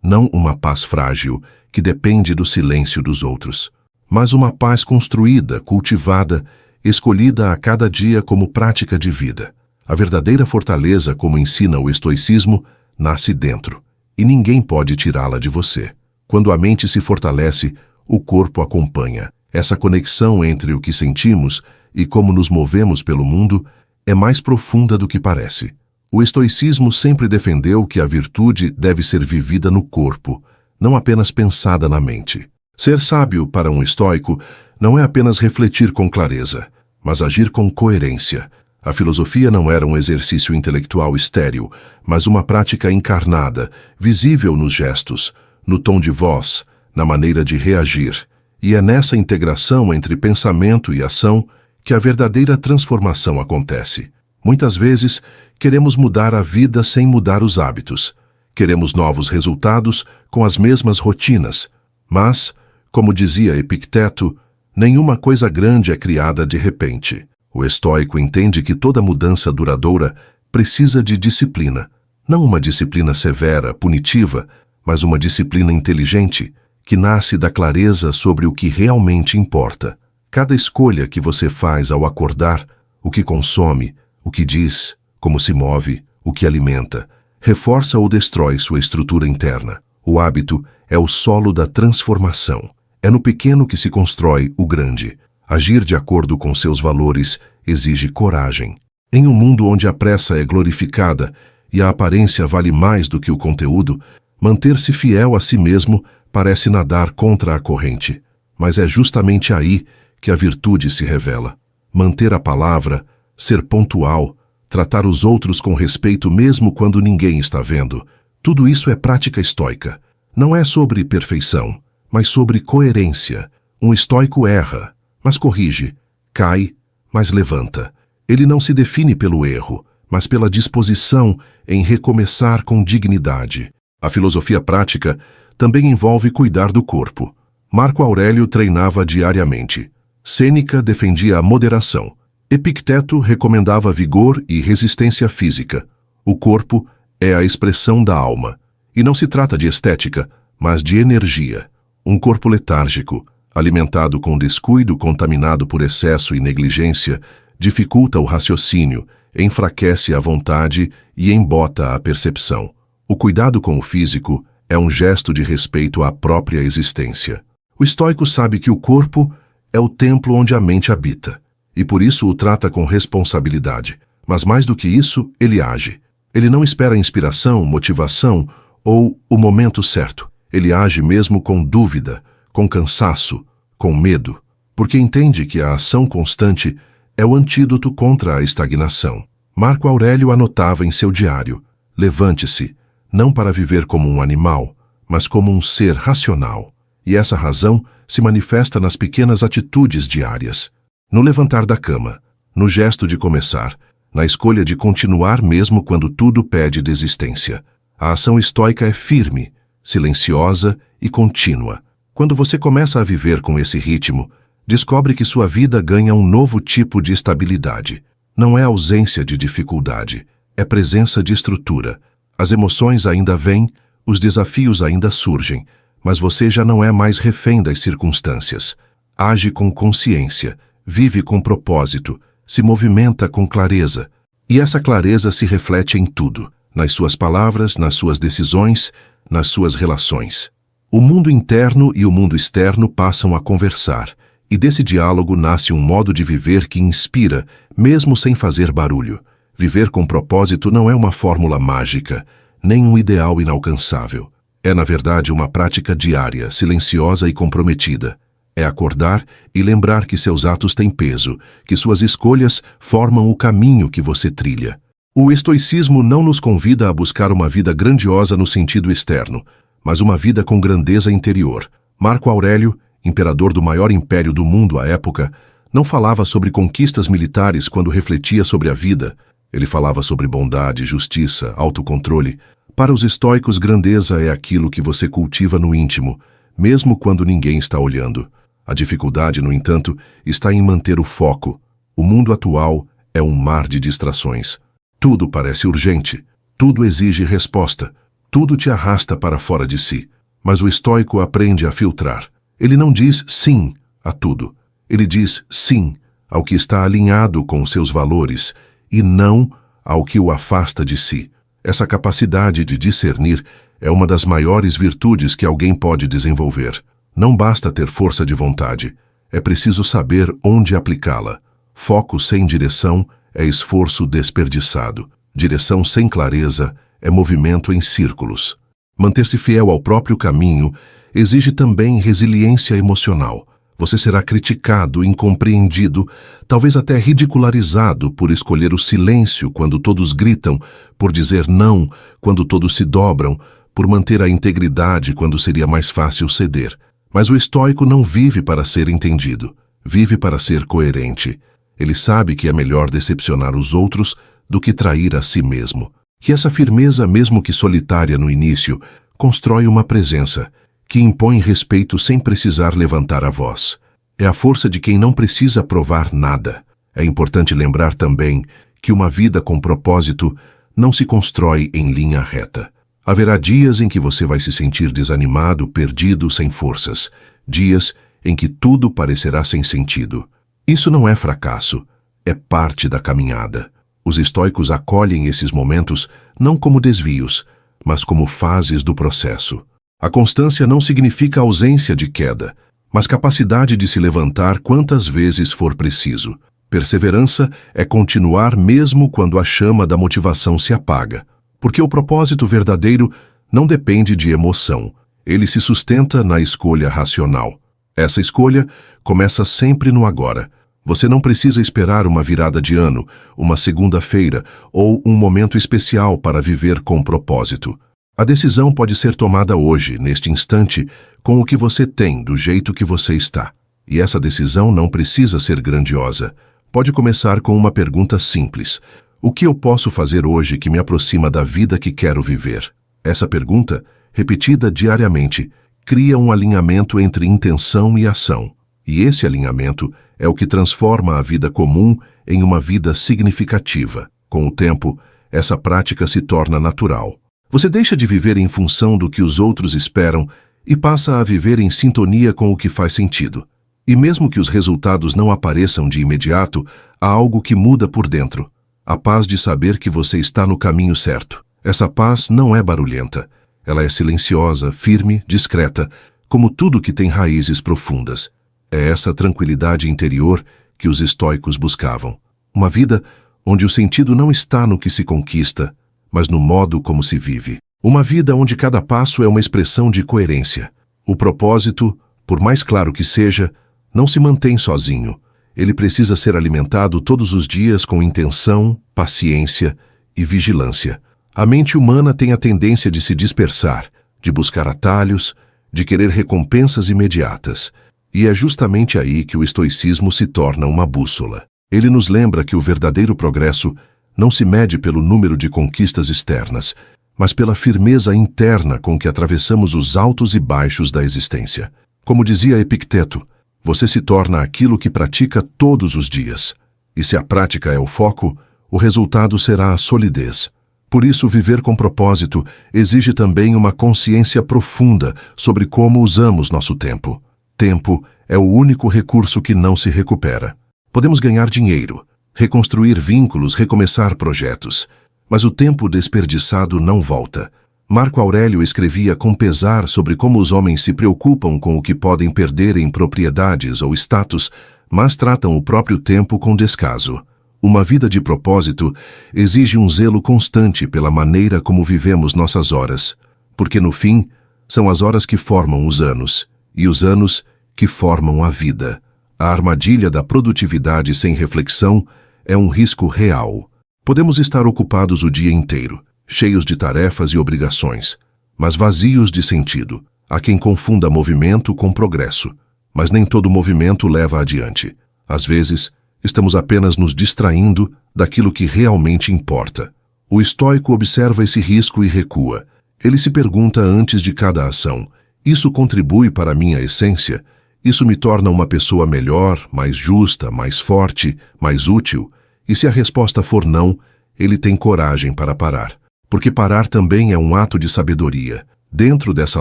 Não uma paz frágil, que depende do silêncio dos outros, mas uma paz construída, cultivada, escolhida a cada dia como prática de vida. A verdadeira fortaleza, como ensina o estoicismo, nasce dentro, e ninguém pode tirá-la de você. Quando a mente se fortalece, o corpo acompanha. Essa conexão entre o que sentimos e como nos movemos pelo mundo é mais profunda do que parece. O estoicismo sempre defendeu que a virtude deve ser vivida no corpo, não apenas pensada na mente. Ser sábio para um estoico não é apenas refletir com clareza, mas agir com coerência. A filosofia não era um exercício intelectual estéril, mas uma prática encarnada, visível nos gestos, no tom de voz, na maneira de reagir. E é nessa integração entre pensamento e ação que a verdadeira transformação acontece. Muitas vezes, queremos mudar a vida sem mudar os hábitos. Queremos novos resultados com as mesmas rotinas. Mas, como dizia Epicteto, nenhuma coisa grande é criada de repente. O estoico entende que toda mudança duradoura precisa de disciplina. Não uma disciplina severa, punitiva, mas uma disciplina inteligente, que nasce da clareza sobre o que realmente importa. Cada escolha que você faz ao acordar, o que consome, o que diz, como se move, o que alimenta, reforça ou destrói sua estrutura interna. O hábito é o solo da transformação. É no pequeno que se constrói o grande. Agir de acordo com seus valores exige coragem. Em um mundo onde a pressa é glorificada e a aparência vale mais do que o conteúdo, manter-se fiel a si mesmo parece nadar contra a corrente. Mas é justamente aí que a virtude se revela. Manter a palavra, ser pontual, tratar os outros com respeito mesmo quando ninguém está vendo. Tudo isso é prática estoica. Não é sobre perfeição, mas sobre coerência. Um estoico erra, mas corrige. Cai, mas levanta. Ele não se define pelo erro, mas pela disposição em recomeçar com dignidade. A filosofia prática também envolve cuidar do corpo. Marco Aurélio treinava diariamente. Sêneca defendia a moderação. Epicteto recomendava vigor e resistência física. O corpo é a expressão da alma. E não se trata de estética, mas de energia. Um corpo letárgico, alimentado com descuido, contaminado por excesso e negligência, dificulta o raciocínio, enfraquece a vontade e embota a percepção. O cuidado com o físico é um gesto de respeito à própria existência. O estoico sabe que o corpo é o templo onde a mente habita, e por isso o trata com responsabilidade. Mas mais do que isso, ele age. Ele não espera inspiração, motivação ou o momento certo. Ele age mesmo com dúvida, com cansaço, com medo, porque entende que a ação constante é o antídoto contra a estagnação. Marco Aurélio anotava em seu diário: levante-se, não para viver como um animal, mas como um ser racional. E essa razão se manifesta nas pequenas atitudes diárias. No levantar da cama, no gesto de começar, na escolha de continuar mesmo quando tudo pede desistência. A ação estoica é firme, silenciosa e contínua. Quando você começa a viver com esse ritmo, descobre que sua vida ganha um novo tipo de estabilidade. Não é ausência de dificuldade, é presença de estrutura. As emoções ainda vêm, os desafios ainda surgem, mas você já não é mais refém das circunstâncias. Age com consciência, vive com propósito, se movimenta com clareza. E essa clareza se reflete em tudo, nas suas palavras, nas suas decisões, nas suas relações. O mundo interno e o mundo externo passam a conversar, e desse diálogo nasce um modo de viver que inspira, mesmo sem fazer barulho. Viver com propósito não é uma fórmula mágica, nem um ideal inalcançável. É, na verdade, uma prática diária, silenciosa e comprometida. É acordar e lembrar que seus atos têm peso, que suas escolhas formam o caminho que você trilha. O estoicismo não nos convida a buscar uma vida grandiosa no sentido externo, mas uma vida com grandeza interior. Marco Aurélio, imperador do maior império do mundo à época, não falava sobre conquistas militares quando refletia sobre a vida. Ele falava sobre bondade, justiça, autocontrole. Para os estoicos, grandeza é aquilo que você cultiva no íntimo, mesmo quando ninguém está olhando. A dificuldade, no entanto, está em manter o foco. O mundo atual é um mar de distrações. Tudo parece urgente, tudo exige resposta. Tudo te arrasta para fora de si. Mas o estoico aprende a filtrar. Ele não diz sim a tudo. Ele diz sim ao que está alinhado com seus valores e não ao que o afasta de si. Essa capacidade de discernir é uma das maiores virtudes que alguém pode desenvolver. Não basta ter força de vontade. É preciso saber onde aplicá-la. Foco sem direção é esforço desperdiçado. Direção sem clareza é movimento em círculos. Manter-se fiel ao próprio caminho exige também resiliência emocional. Você será criticado, incompreendido, talvez até ridicularizado por escolher o silêncio quando todos gritam, por dizer não quando todos se dobram, por manter a integridade quando seria mais fácil ceder. Mas o estoico não vive para ser entendido, vive para ser coerente. Ele sabe que é melhor decepcionar os outros do que trair a si mesmo. Que essa firmeza, mesmo que solitária no início, constrói uma presença que impõe respeito sem precisar levantar a voz. É a força de quem não precisa provar nada. É importante lembrar também que uma vida com propósito não se constrói em linha reta. Haverá dias em que você vai se sentir desanimado, perdido, sem forças. Dias em que tudo parecerá sem sentido. Isso não é fracasso, é parte da caminhada. Os estoicos acolhem esses momentos não como desvios, mas como fases do processo. A constância não significa ausência de queda, mas capacidade de se levantar quantas vezes for preciso. Perseverança é continuar mesmo quando a chama da motivação se apaga, porque o propósito verdadeiro não depende de emoção. Ele se sustenta na escolha racional. Essa escolha começa sempre no agora. Você não precisa esperar uma virada de ano, uma segunda-feira ou um momento especial para viver com propósito. A decisão pode ser tomada hoje, neste instante, com o que você tem, do jeito que você está. E essa decisão não precisa ser grandiosa. Pode começar com uma pergunta simples. O que eu posso fazer hoje que me aproxima da vida que quero viver? Essa pergunta, repetida diariamente, cria um alinhamento entre intenção e ação. E esse alinhamento é o que transforma a vida comum em uma vida significativa. Com o tempo, essa prática se torna natural. Você deixa de viver em função do que os outros esperam e passa a viver em sintonia com o que faz sentido. E mesmo que os resultados não apareçam de imediato, há algo que muda por dentro. A paz de saber que você está no caminho certo. Essa paz não é barulhenta. Ela é silenciosa, firme, discreta, como tudo que tem raízes profundas. É essa tranquilidade interior que os estoicos buscavam. Uma vida onde o sentido não está no que se conquista, mas no modo como se vive. Uma vida onde cada passo é uma expressão de coerência. O propósito, por mais claro que seja, não se mantém sozinho. Ele precisa ser alimentado todos os dias com intenção, paciência e vigilância. A mente humana tem a tendência de se dispersar, de buscar atalhos, de querer recompensas imediatas. E é justamente aí que o estoicismo se torna uma bússola. Ele nos lembra que o verdadeiro progresso não se mede pelo número de conquistas externas, mas pela firmeza interna com que atravessamos os altos e baixos da existência. Como dizia Epicteto, você se torna aquilo que pratica todos os dias. E se a prática é o foco, o resultado será a solidez. Por isso, viver com propósito exige também uma consciência profunda sobre como usamos nosso tempo. Tempo é o único recurso que não se recupera. Podemos ganhar dinheiro, reconstruir vínculos, recomeçar projetos, mas o tempo desperdiçado não volta. Marco Aurélio escrevia com pesar sobre como os homens se preocupam com o que podem perder em propriedades ou status, mas tratam o próprio tempo com descaso. Uma vida de propósito exige um zelo constante pela maneira como vivemos nossas horas, porque no fim, são as horas que formam os anos, e os anos que formam a vida. A armadilha da produtividade sem reflexão é um risco real. Podemos estar ocupados o dia inteiro, cheios de tarefas e obrigações, mas vazios de sentido. Há quem confunda movimento com progresso, mas nem todo movimento leva adiante. Às vezes, estamos apenas nos distraindo daquilo que realmente importa. O estoico observa esse risco e recua. Ele se pergunta antes de cada ação: isso contribui para a minha essência? Isso me torna uma pessoa melhor, mais justa, mais forte, mais útil? E se a resposta for não, ele tem coragem para parar. Porque parar também é um ato de sabedoria. Dentro dessa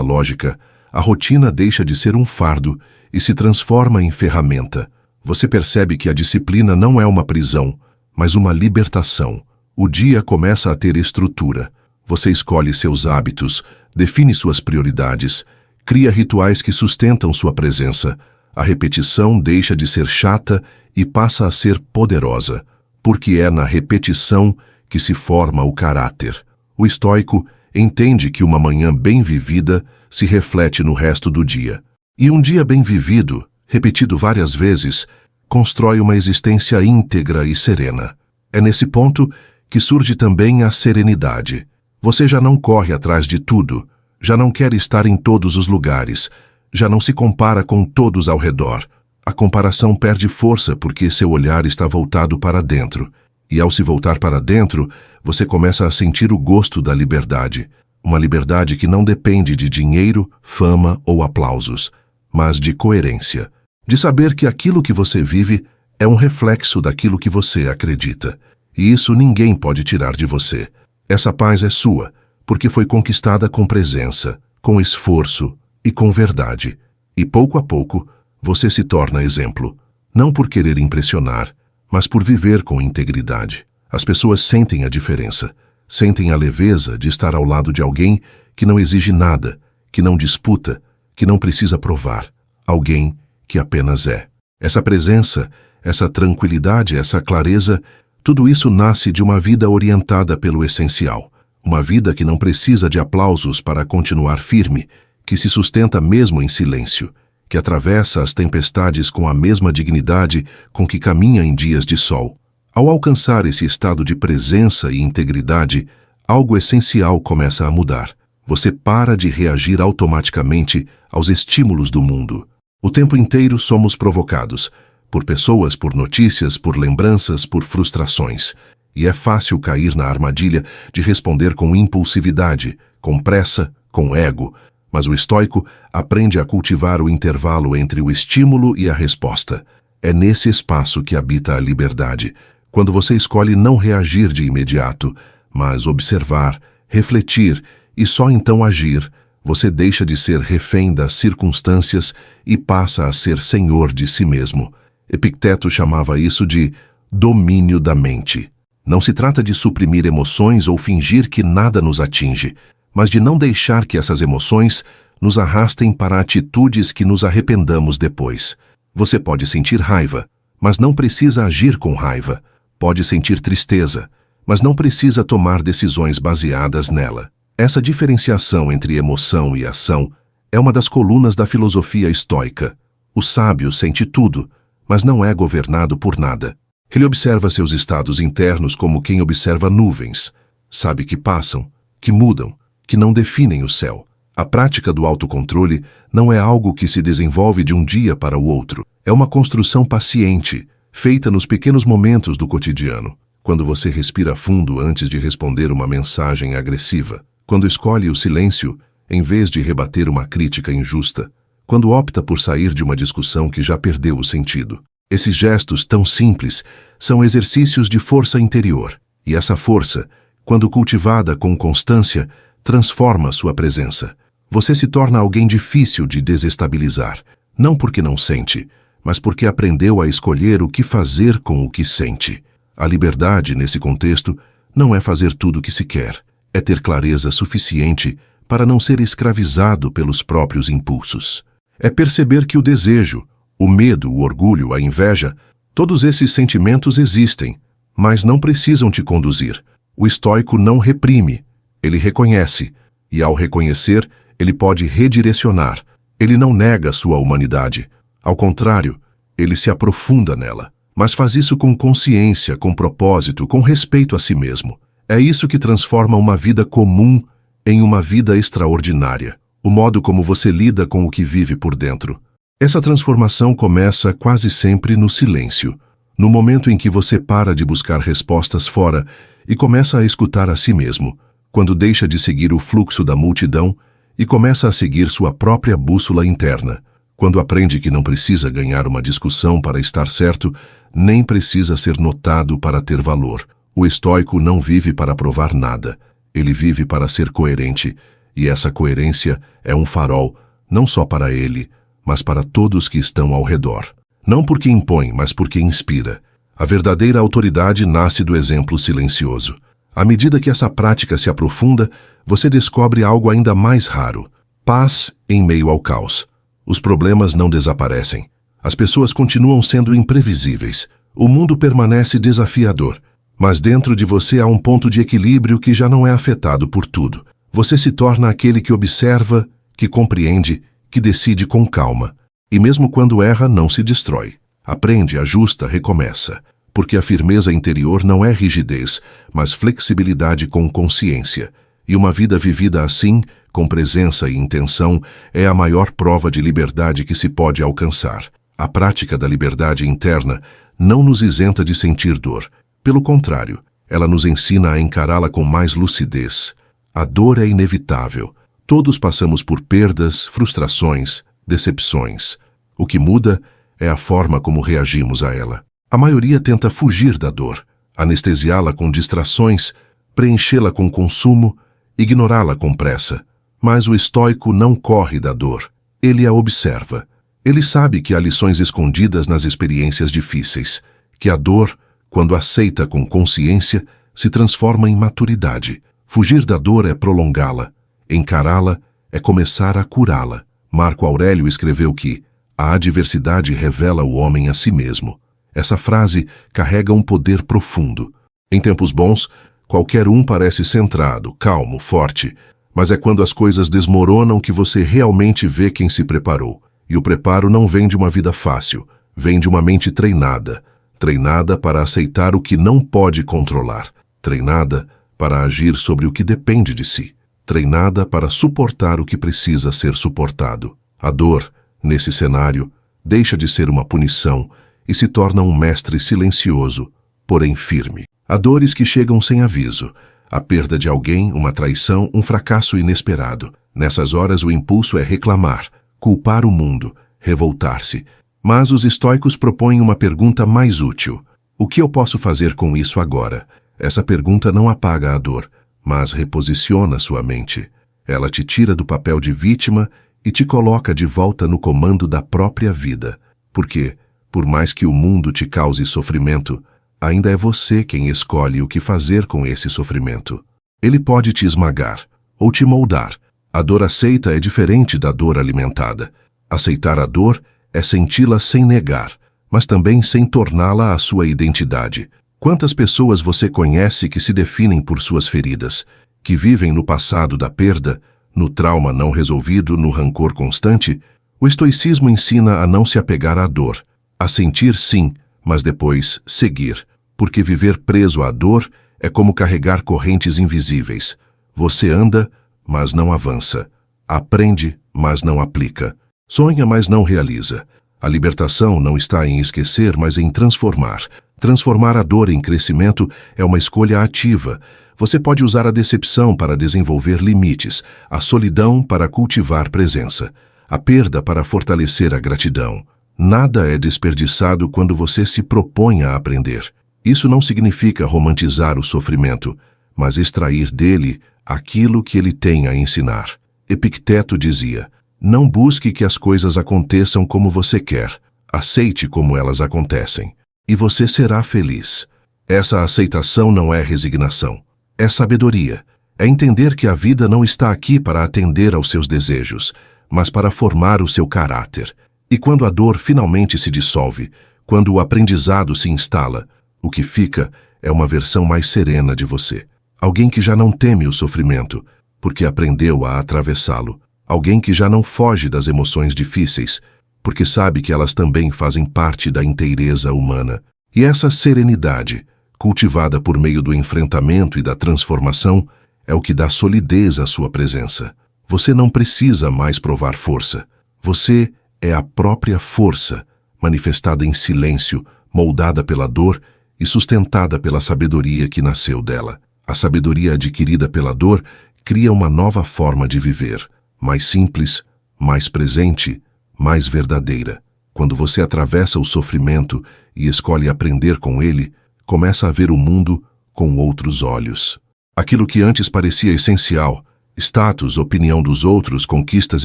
lógica, a rotina deixa de ser um fardo e se transforma em ferramenta. Você percebe que a disciplina não é uma prisão, mas uma libertação. O dia começa a ter estrutura. Você escolhe seus hábitos, define suas prioridades, cria rituais que sustentam sua presença. A repetição deixa de ser chata e passa a ser poderosa, porque é na repetição que se forma o caráter. O estoico entende que uma manhã bem vivida se reflete no resto do dia. E um dia bem vivido, repetido várias vezes, constrói uma existência íntegra e serena. É nesse ponto que surge também a serenidade. Você já não corre atrás de tudo, já não quer estar em todos os lugares, já não se compara com todos ao redor. A comparação perde força porque seu olhar está voltado para dentro. E ao se voltar para dentro, você começa a sentir o gosto da liberdade. Uma liberdade que não depende de dinheiro, fama ou aplausos, mas de coerência. De saber que aquilo que você vive é um reflexo daquilo que você acredita. E isso ninguém pode tirar de você. Essa paz é sua, porque foi conquistada com presença, com esforço e com verdade. E pouco a pouco, você se torna exemplo. Não por querer impressionar, mas por viver com integridade. As pessoas sentem a diferença. Sentem a leveza de estar ao lado de alguém que não exige nada, que não disputa, que não precisa provar. Alguém que apenas é. Essa presença, essa tranquilidade, essa clareza, tudo isso nasce de uma vida orientada pelo essencial. Uma vida que não precisa de aplausos para continuar firme, que se sustenta mesmo em silêncio, que atravessa as tempestades com a mesma dignidade com que caminha em dias de sol. Ao alcançar esse estado de presença e integridade, algo essencial começa a mudar. Você para de reagir automaticamente aos estímulos do mundo. O tempo inteiro somos provocados, por pessoas, por notícias, por lembranças, por frustrações. E é fácil cair na armadilha de responder com impulsividade, com pressa, com ego. Mas o estoico aprende a cultivar o intervalo entre o estímulo e a resposta. É nesse espaço que habita a liberdade. Quando você escolhe não reagir de imediato, mas observar, refletir e só então agir, você deixa de ser refém das circunstâncias e passa a ser senhor de si mesmo. Epicteto chamava isso de domínio da mente. Não se trata de suprimir emoções ou fingir que nada nos atinge, mas de não deixar que essas emoções nos arrastem para atitudes que nos arrependamos depois. Você pode sentir raiva, mas não precisa agir com raiva. Pode sentir tristeza, mas não precisa tomar decisões baseadas nela. Essa diferenciação entre emoção e ação é uma das colunas da filosofia estoica. O sábio sente tudo, mas não é governado por nada. Ele observa seus estados internos como quem observa nuvens. Sabe que passam, que mudam, que não definem o céu. A prática do autocontrole não é algo que se desenvolve de um dia para o outro. É uma construção paciente, feita nos pequenos momentos do cotidiano. Quando você respira fundo antes de responder uma mensagem agressiva. Quando escolhe o silêncio, em vez de rebater uma crítica injusta. Quando opta por sair de uma discussão que já perdeu o sentido. Esses gestos tão simples são exercícios de força interior. E essa força, quando cultivada com constância, transforma sua presença. Você se torna alguém difícil de desestabilizar, não porque não sente, mas porque aprendeu a escolher o que fazer com o que sente. A liberdade, nesse contexto, não é fazer tudo o que se quer, é ter clareza suficiente para não ser escravizado pelos próprios impulsos. É perceber que o desejo, o medo, o orgulho, a inveja, todos esses sentimentos existem, mas não precisam te conduzir. O estoico não reprime, ele reconhece, e ao reconhecer, ele pode redirecionar. Ele não nega sua humanidade. Ao contrário, ele se aprofunda nela, mas faz isso com consciência, com propósito, com respeito a si mesmo. É isso que transforma uma vida comum em uma vida extraordinária. O modo como você lida com o que vive por dentro. Essa transformação começa quase sempre no silêncio, no momento em que você para de buscar respostas fora e começa a escutar a si mesmo, quando deixa de seguir o fluxo da multidão e começa a seguir sua própria bússola interna, quando aprende que não precisa ganhar uma discussão para estar certo, nem precisa ser notado para ter valor. O estoico não vive para provar nada, Ele vive para ser coerente, e essa coerência é um farol, não só para ele, mas para todos que estão ao redor. Não porque impõe, mas porque inspira. A verdadeira autoridade nasce do exemplo silencioso. À medida que essa prática se aprofunda, você descobre algo ainda mais raro: paz em meio ao caos. Os problemas não desaparecem. As pessoas continuam sendo imprevisíveis. O mundo permanece desafiador. Mas dentro de você há um ponto de equilíbrio que já não é afetado por tudo. Você se torna aquele que observa, que compreende, que decide com calma. E mesmo quando erra, não se destrói. Aprende, ajusta, recomeça. Porque a firmeza interior não é rigidez, mas flexibilidade com consciência. E uma vida vivida assim, com presença e intenção, é a maior prova de liberdade que se pode alcançar. A prática da liberdade interna não nos isenta de sentir dor. Pelo contrário, ela nos ensina a encará-la com mais lucidez. A dor é inevitável. Todos passamos por perdas, frustrações, decepções. O que muda é a forma como reagimos a ela. A maioria tenta fugir da dor, anestesiá-la com distrações, preenchê-la com consumo, ignorá-la com pressa. Mas o estoico não corre da dor. Ele a observa. Ele sabe que há lições escondidas nas experiências difíceis, que a dor, quando aceita com consciência, se transforma em maturidade. Fugir da dor é prolongá-la. Encará-la é começar a curá-la. Marco Aurélio escreveu que a adversidade revela o homem a si mesmo. Essa frase carrega um poder profundo. Em tempos bons, qualquer um parece centrado, calmo, forte, mas é quando as coisas desmoronam que você realmente vê quem se preparou. E o preparo não vem de uma vida fácil, vem de uma mente treinada. Treinada para aceitar o que não pode controlar. Treinada para agir sobre o que depende de si. Treinada para suportar o que precisa ser suportado. A dor, nesse cenário, deixa de ser uma punição e se torna um mestre silencioso, porém firme. Há dores que chegam sem aviso. A perda de alguém, uma traição, um fracasso inesperado. Nessas horas o impulso é reclamar, culpar o mundo, revoltar-se. Mas os estoicos propõem uma pergunta mais útil. O que eu posso fazer com isso agora? Essa pergunta não apaga a dor, mas reposiciona sua mente. Ela te tira do papel de vítima e te coloca de volta no comando da própria vida. Porque, por mais que o mundo te cause sofrimento, ainda é você quem escolhe o que fazer com esse sofrimento. Ele pode te esmagar ou te moldar. A dor aceita é diferente da dor alimentada. Aceitar a dor é senti-la sem negar, mas também sem torná-la a sua identidade. Quantas pessoas você conhece que se definem por suas feridas, que vivem no passado da perda, no trauma não resolvido, no rancor constante? O estoicismo ensina a não se apegar à dor, a sentir sim, mas depois seguir, porque viver preso à dor é como carregar correntes invisíveis. Você anda, mas não avança. Aprende, mas não aplica. Sonha, mas não realiza. A libertação não está em esquecer, mas em transformar. Transformar a dor em crescimento é uma escolha ativa. Você pode usar a decepção para desenvolver limites, a solidão para cultivar presença, a perda para fortalecer a gratidão. Nada é desperdiçado quando você se propõe a aprender. Isso não significa romantizar o sofrimento, mas extrair dele aquilo que ele tem a ensinar. Epicteto dizia: não busque que as coisas aconteçam como você quer. Aceite como elas acontecem. E você será feliz. Essa aceitação não é resignação. É sabedoria. É entender que a vida não está aqui para atender aos seus desejos, mas para formar o seu caráter. E quando a dor finalmente se dissolve, quando o aprendizado se instala, o que fica é uma versão mais serena de você. Alguém que já não teme o sofrimento, porque aprendeu a atravessá-lo. Alguém que já não foge das emoções difíceis, porque sabe que elas também fazem parte da inteireza humana. E essa serenidade, cultivada por meio do enfrentamento e da transformação, é o que dá solidez à sua presença. Você não precisa mais provar força. Você é a própria força, manifestada em silêncio, moldada pela dor e sustentada pela sabedoria que nasceu dela. A sabedoria adquirida pela dor cria uma nova forma de viver, mais simples, mais presente, mais verdadeira. Quando você atravessa o sofrimento e escolhe aprender com ele, começa a ver o mundo com outros olhos. Aquilo que antes parecia essencial, status, opinião dos outros, conquistas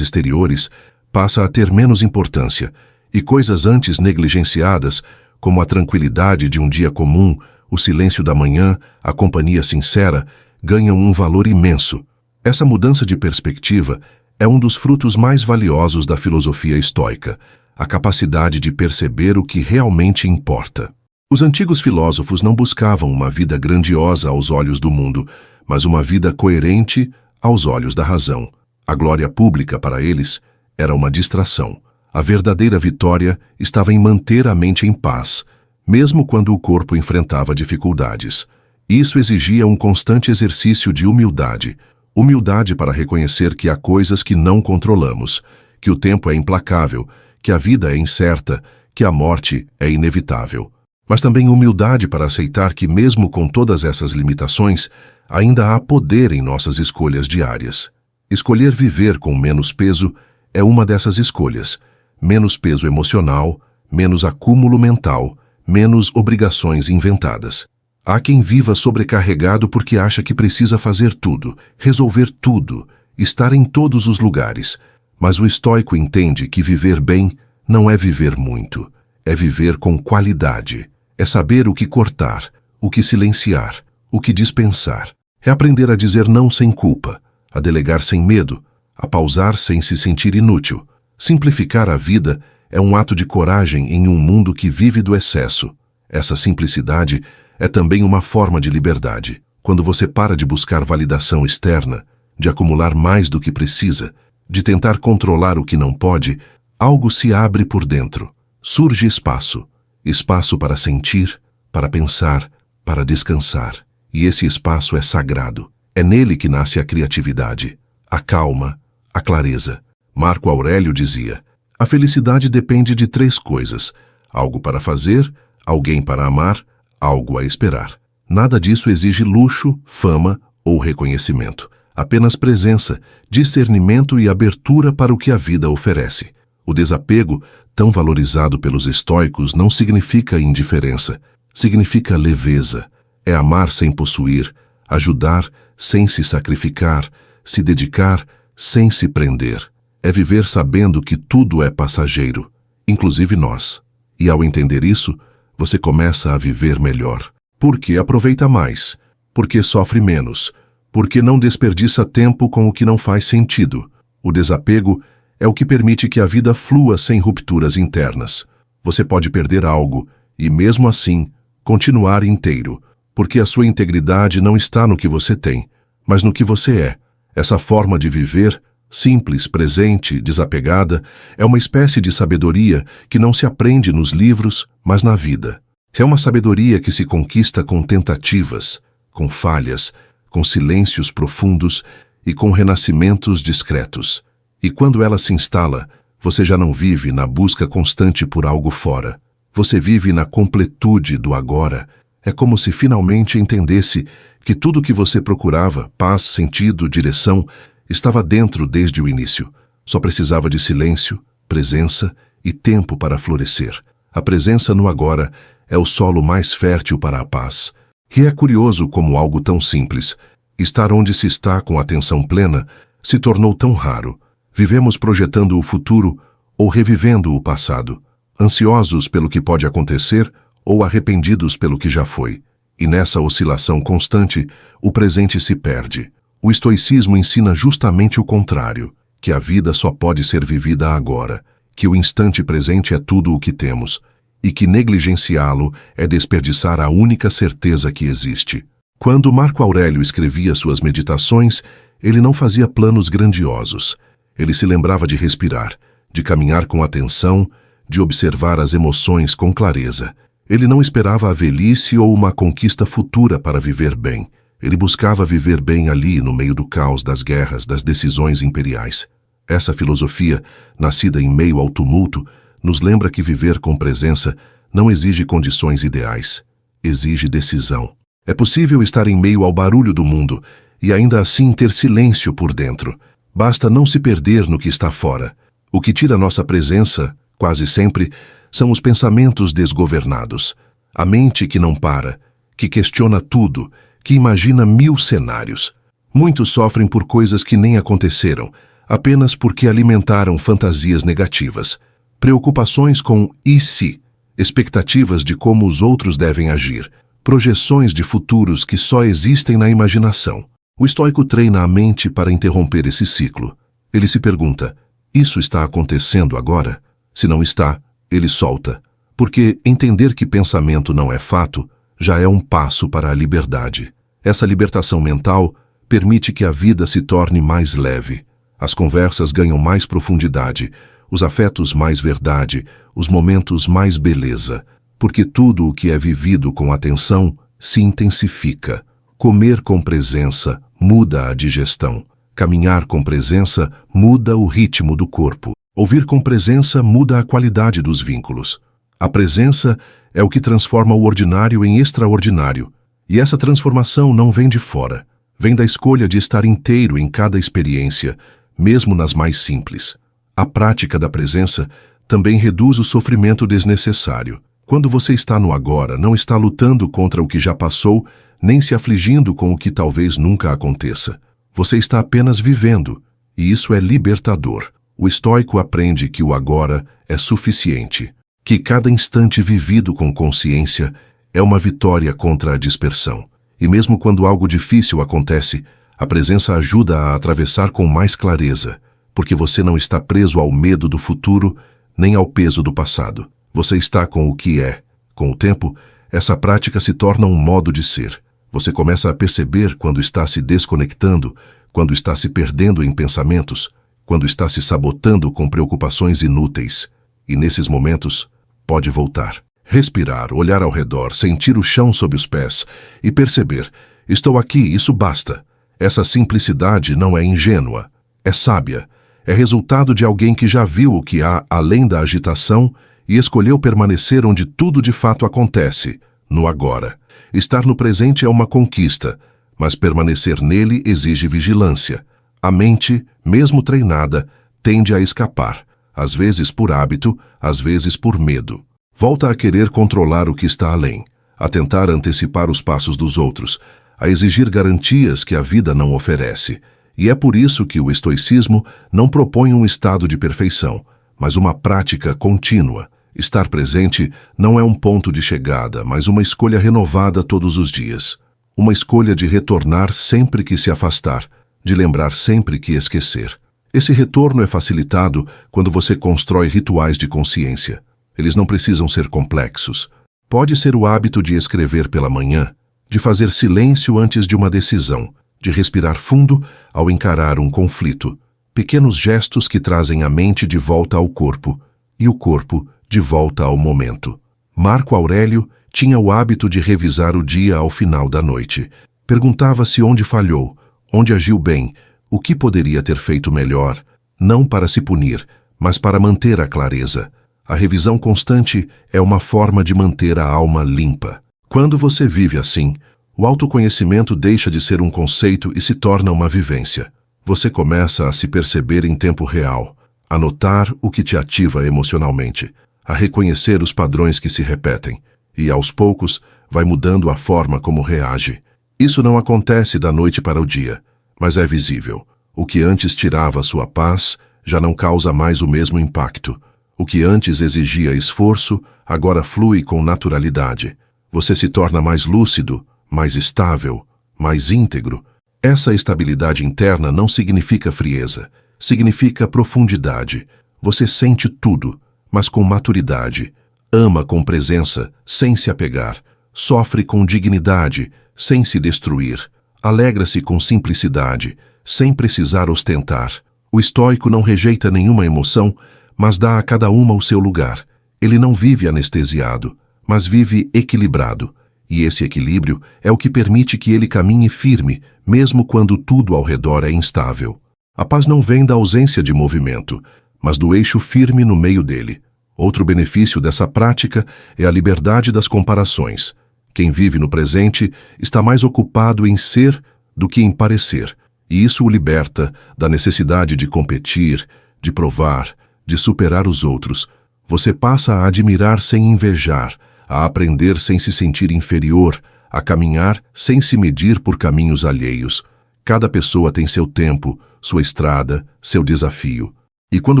exteriores, passa a ter menos importância, e coisas antes negligenciadas, como a tranquilidade de um dia comum, o silêncio da manhã, a companhia sincera, ganham um valor imenso. Essa mudança de perspectiva é um dos frutos mais valiosos da filosofia estoica, a capacidade de perceber o que realmente importa. Os antigos filósofos não buscavam uma vida grandiosa aos olhos do mundo, mas uma vida coerente aos olhos da razão. A glória pública para eles era uma distração. A verdadeira vitória estava em manter a mente em paz, mesmo quando o corpo enfrentava dificuldades. Isso exigia um constante exercício de humildade. Humildade para reconhecer que há coisas que não controlamos, que o tempo é implacável, que a vida é incerta, que a morte é inevitável. Mas também humildade para aceitar que, mesmo com todas essas limitações, ainda há poder em nossas escolhas diárias. Escolher viver com menos peso é uma dessas escolhas. Menos peso emocional, menos acúmulo mental, menos obrigações inventadas. Há quem viva sobrecarregado porque acha que precisa fazer tudo, resolver tudo, estar em todos os lugares. Mas o estoico entende que viver bem não é viver muito, é viver com qualidade. É saber o que cortar, o que silenciar, o que dispensar. É aprender a dizer não sem culpa, a delegar sem medo, a pausar sem se sentir inútil. Simplificar a vida é um ato de coragem em um mundo que vive do excesso. Essa simplicidade é também uma forma de liberdade. Quando você para de buscar validação externa, de acumular mais do que precisa, de tentar controlar o que não pode, algo se abre por dentro. Surge espaço. Espaço para sentir, para pensar, para descansar. E esse espaço é sagrado. É nele que nasce a criatividade, a calma, a clareza. Marco Aurélio dizia: a felicidade depende de 3 coisas: algo para fazer, alguém para amar, algo a esperar. Nada disso exige luxo, fama ou reconhecimento. Apenas presença, discernimento e abertura para o que a vida oferece. O desapego, tão valorizado pelos estoicos, não significa indiferença. Significa leveza. É amar sem possuir, ajudar sem se sacrificar, se dedicar sem se prender. É viver sabendo que tudo é passageiro, inclusive nós. E ao entender isso, você começa a viver melhor. Porque aproveita mais, porque sofre menos, porque não desperdiça tempo com o que não faz sentido. O desapego é o que permite que a vida flua sem rupturas internas. Você pode perder algo e, mesmo assim, continuar inteiro, porque a sua integridade não está no que você tem, mas no que você é. Essa forma de viver, simples, presente, desapegada, é uma espécie de sabedoria que não se aprende nos livros, mas na vida. É uma sabedoria que se conquista com tentativas, com falhas, com silêncios profundos e com renascimentos discretos. E quando ela se instala, você já não vive na busca constante por algo fora. Você vive na completude do agora. É como se finalmente entendesse que tudo o que você procurava, paz, sentido, direção, estava dentro desde o início. Só precisava de silêncio, presença e tempo para florescer. A presença no agora é o solo mais fértil para a paz. E é curioso como algo tão simples, estar onde se está com atenção plena, se tornou tão raro. Vivemos projetando o futuro ou revivendo o passado, ansiosos pelo que pode acontecer ou arrependidos pelo que já foi. E nessa oscilação constante, o presente se perde. O estoicismo ensina justamente o contrário, que a vida só pode ser vivida agora, que o instante presente é tudo o que temos, e que negligenciá-lo é desperdiçar a única certeza que existe. Quando Marco Aurélio escrevia suas meditações, ele não fazia planos grandiosos. Ele se lembrava de respirar, de caminhar com atenção, de observar as emoções com clareza. Ele não esperava a velhice ou uma conquista futura para viver bem. Ele buscava viver bem ali, no meio do caos das guerras, das decisões imperiais. Essa filosofia, nascida em meio ao tumulto, nos lembra que viver com presença não exige condições ideais, exige decisão. É possível estar em meio ao barulho do mundo e ainda assim ter silêncio por dentro. Basta não se perder no que está fora. O que tira nossa presença, quase sempre, são os pensamentos desgovernados. A mente que não para, que questiona tudo, que imagina 1000 cenários. Muitos sofrem por coisas que nem aconteceram, apenas porque alimentaram fantasias negativas, preocupações com e se, expectativas de como os outros devem agir, projeções de futuros que só existem na imaginação. O estoico treina a mente para interromper esse ciclo. Ele se pergunta: isso está acontecendo agora? Se não está, ele solta, porque entender que pensamento não é fato já é um passo para a liberdade. Essa libertação mental permite que a vida se torne mais leve. As conversas ganham mais profundidade, os afetos mais verdade, os momentos mais beleza, porque tudo o que é vivido com atenção se intensifica. Comer com presença muda a digestão. Caminhar com presença muda o ritmo do corpo. Ouvir com presença muda a qualidade dos vínculos. A presença é o que transforma o ordinário em extraordinário. E essa transformação não vem de fora. Vem da escolha de estar inteiro em cada experiência, mesmo nas mais simples. A prática da presença também reduz o sofrimento desnecessário. Quando você está no agora, não está lutando contra o que já passou, nem se afligindo com o que talvez nunca aconteça. Você está apenas vivendo, e isso é libertador. O estoico aprende que o agora é suficiente, que cada instante vivido com consciência é uma vitória contra a dispersão. E mesmo quando algo difícil acontece, a presença ajuda a atravessar com mais clareza, porque você não está preso ao medo do futuro, nem ao peso do passado. Você está com o que é. Com o tempo, essa prática se torna um modo de ser. Você começa a perceber quando está se desconectando, quando está se perdendo em pensamentos, quando está se sabotando com preocupações inúteis. E nesses momentos, pode voltar. Respirar, olhar ao redor, sentir o chão sob os pés e perceber: estou aqui, isso basta. Essa simplicidade não é ingênua, é sábia. É resultado de alguém que já viu o que há além da agitação e escolheu permanecer onde tudo de fato acontece, no agora. Estar no presente é uma conquista, mas permanecer nele exige vigilância. A mente, mesmo treinada, tende a escapar, às vezes por hábito, às vezes por medo. Volta a querer controlar o que está além, a tentar antecipar os passos dos outros, a exigir garantias que a vida não oferece. E é por isso que o estoicismo não propõe um estado de perfeição, mas uma prática contínua. Estar presente não é um ponto de chegada, mas uma escolha renovada todos os dias. Uma escolha de retornar sempre que se afastar, de lembrar sempre que esquecer. Esse retorno é facilitado quando você constrói rituais de consciência. Eles não precisam ser complexos. Pode ser o hábito de escrever pela manhã, de fazer silêncio antes de uma decisão, de respirar fundo ao encarar um conflito. Pequenos gestos que trazem a mente de volta ao corpo e o corpo de volta ao momento. Marco Aurélio tinha o hábito de revisar o dia ao final da noite. Perguntava-se onde falhou, onde agiu bem, o que poderia ter feito melhor, não para se punir, mas para manter a clareza. A revisão constante é uma forma de manter a alma limpa. Quando você vive assim, o autoconhecimento deixa de ser um conceito e se torna uma vivência. Você começa a se perceber em tempo real, a notar o que te ativa emocionalmente, a reconhecer os padrões que se repetem, e aos poucos vai mudando a forma como reage. Isso não acontece da noite para o dia, mas é visível. O que antes tirava sua paz já não causa mais o mesmo impacto. O que antes exigia esforço, agora flui com naturalidade. Você se torna mais lúcido, mais estável, mais íntegro. Essa estabilidade interna não significa frieza, significa profundidade. Você sente tudo, mas com maturidade. Ama com presença, sem se apegar. Sofre com dignidade, sem se destruir. Alegra-se com simplicidade, sem precisar ostentar. O estoico não rejeita nenhuma emoção, mas dá a cada uma o seu lugar. Ele não vive anestesiado, mas vive equilibrado. E esse equilíbrio é o que permite que ele caminhe firme, mesmo quando tudo ao redor é instável. A paz não vem da ausência de movimento, mas do eixo firme no meio dele. Outro benefício dessa prática é a liberdade das comparações. Quem vive no presente está mais ocupado em ser do que em parecer, e isso o liberta da necessidade de competir, de provar, de superar os outros. Você passa a admirar sem invejar, a aprender sem se sentir inferior, a caminhar sem se medir por caminhos alheios. Cada pessoa tem seu tempo, sua estrada, seu desafio. E quando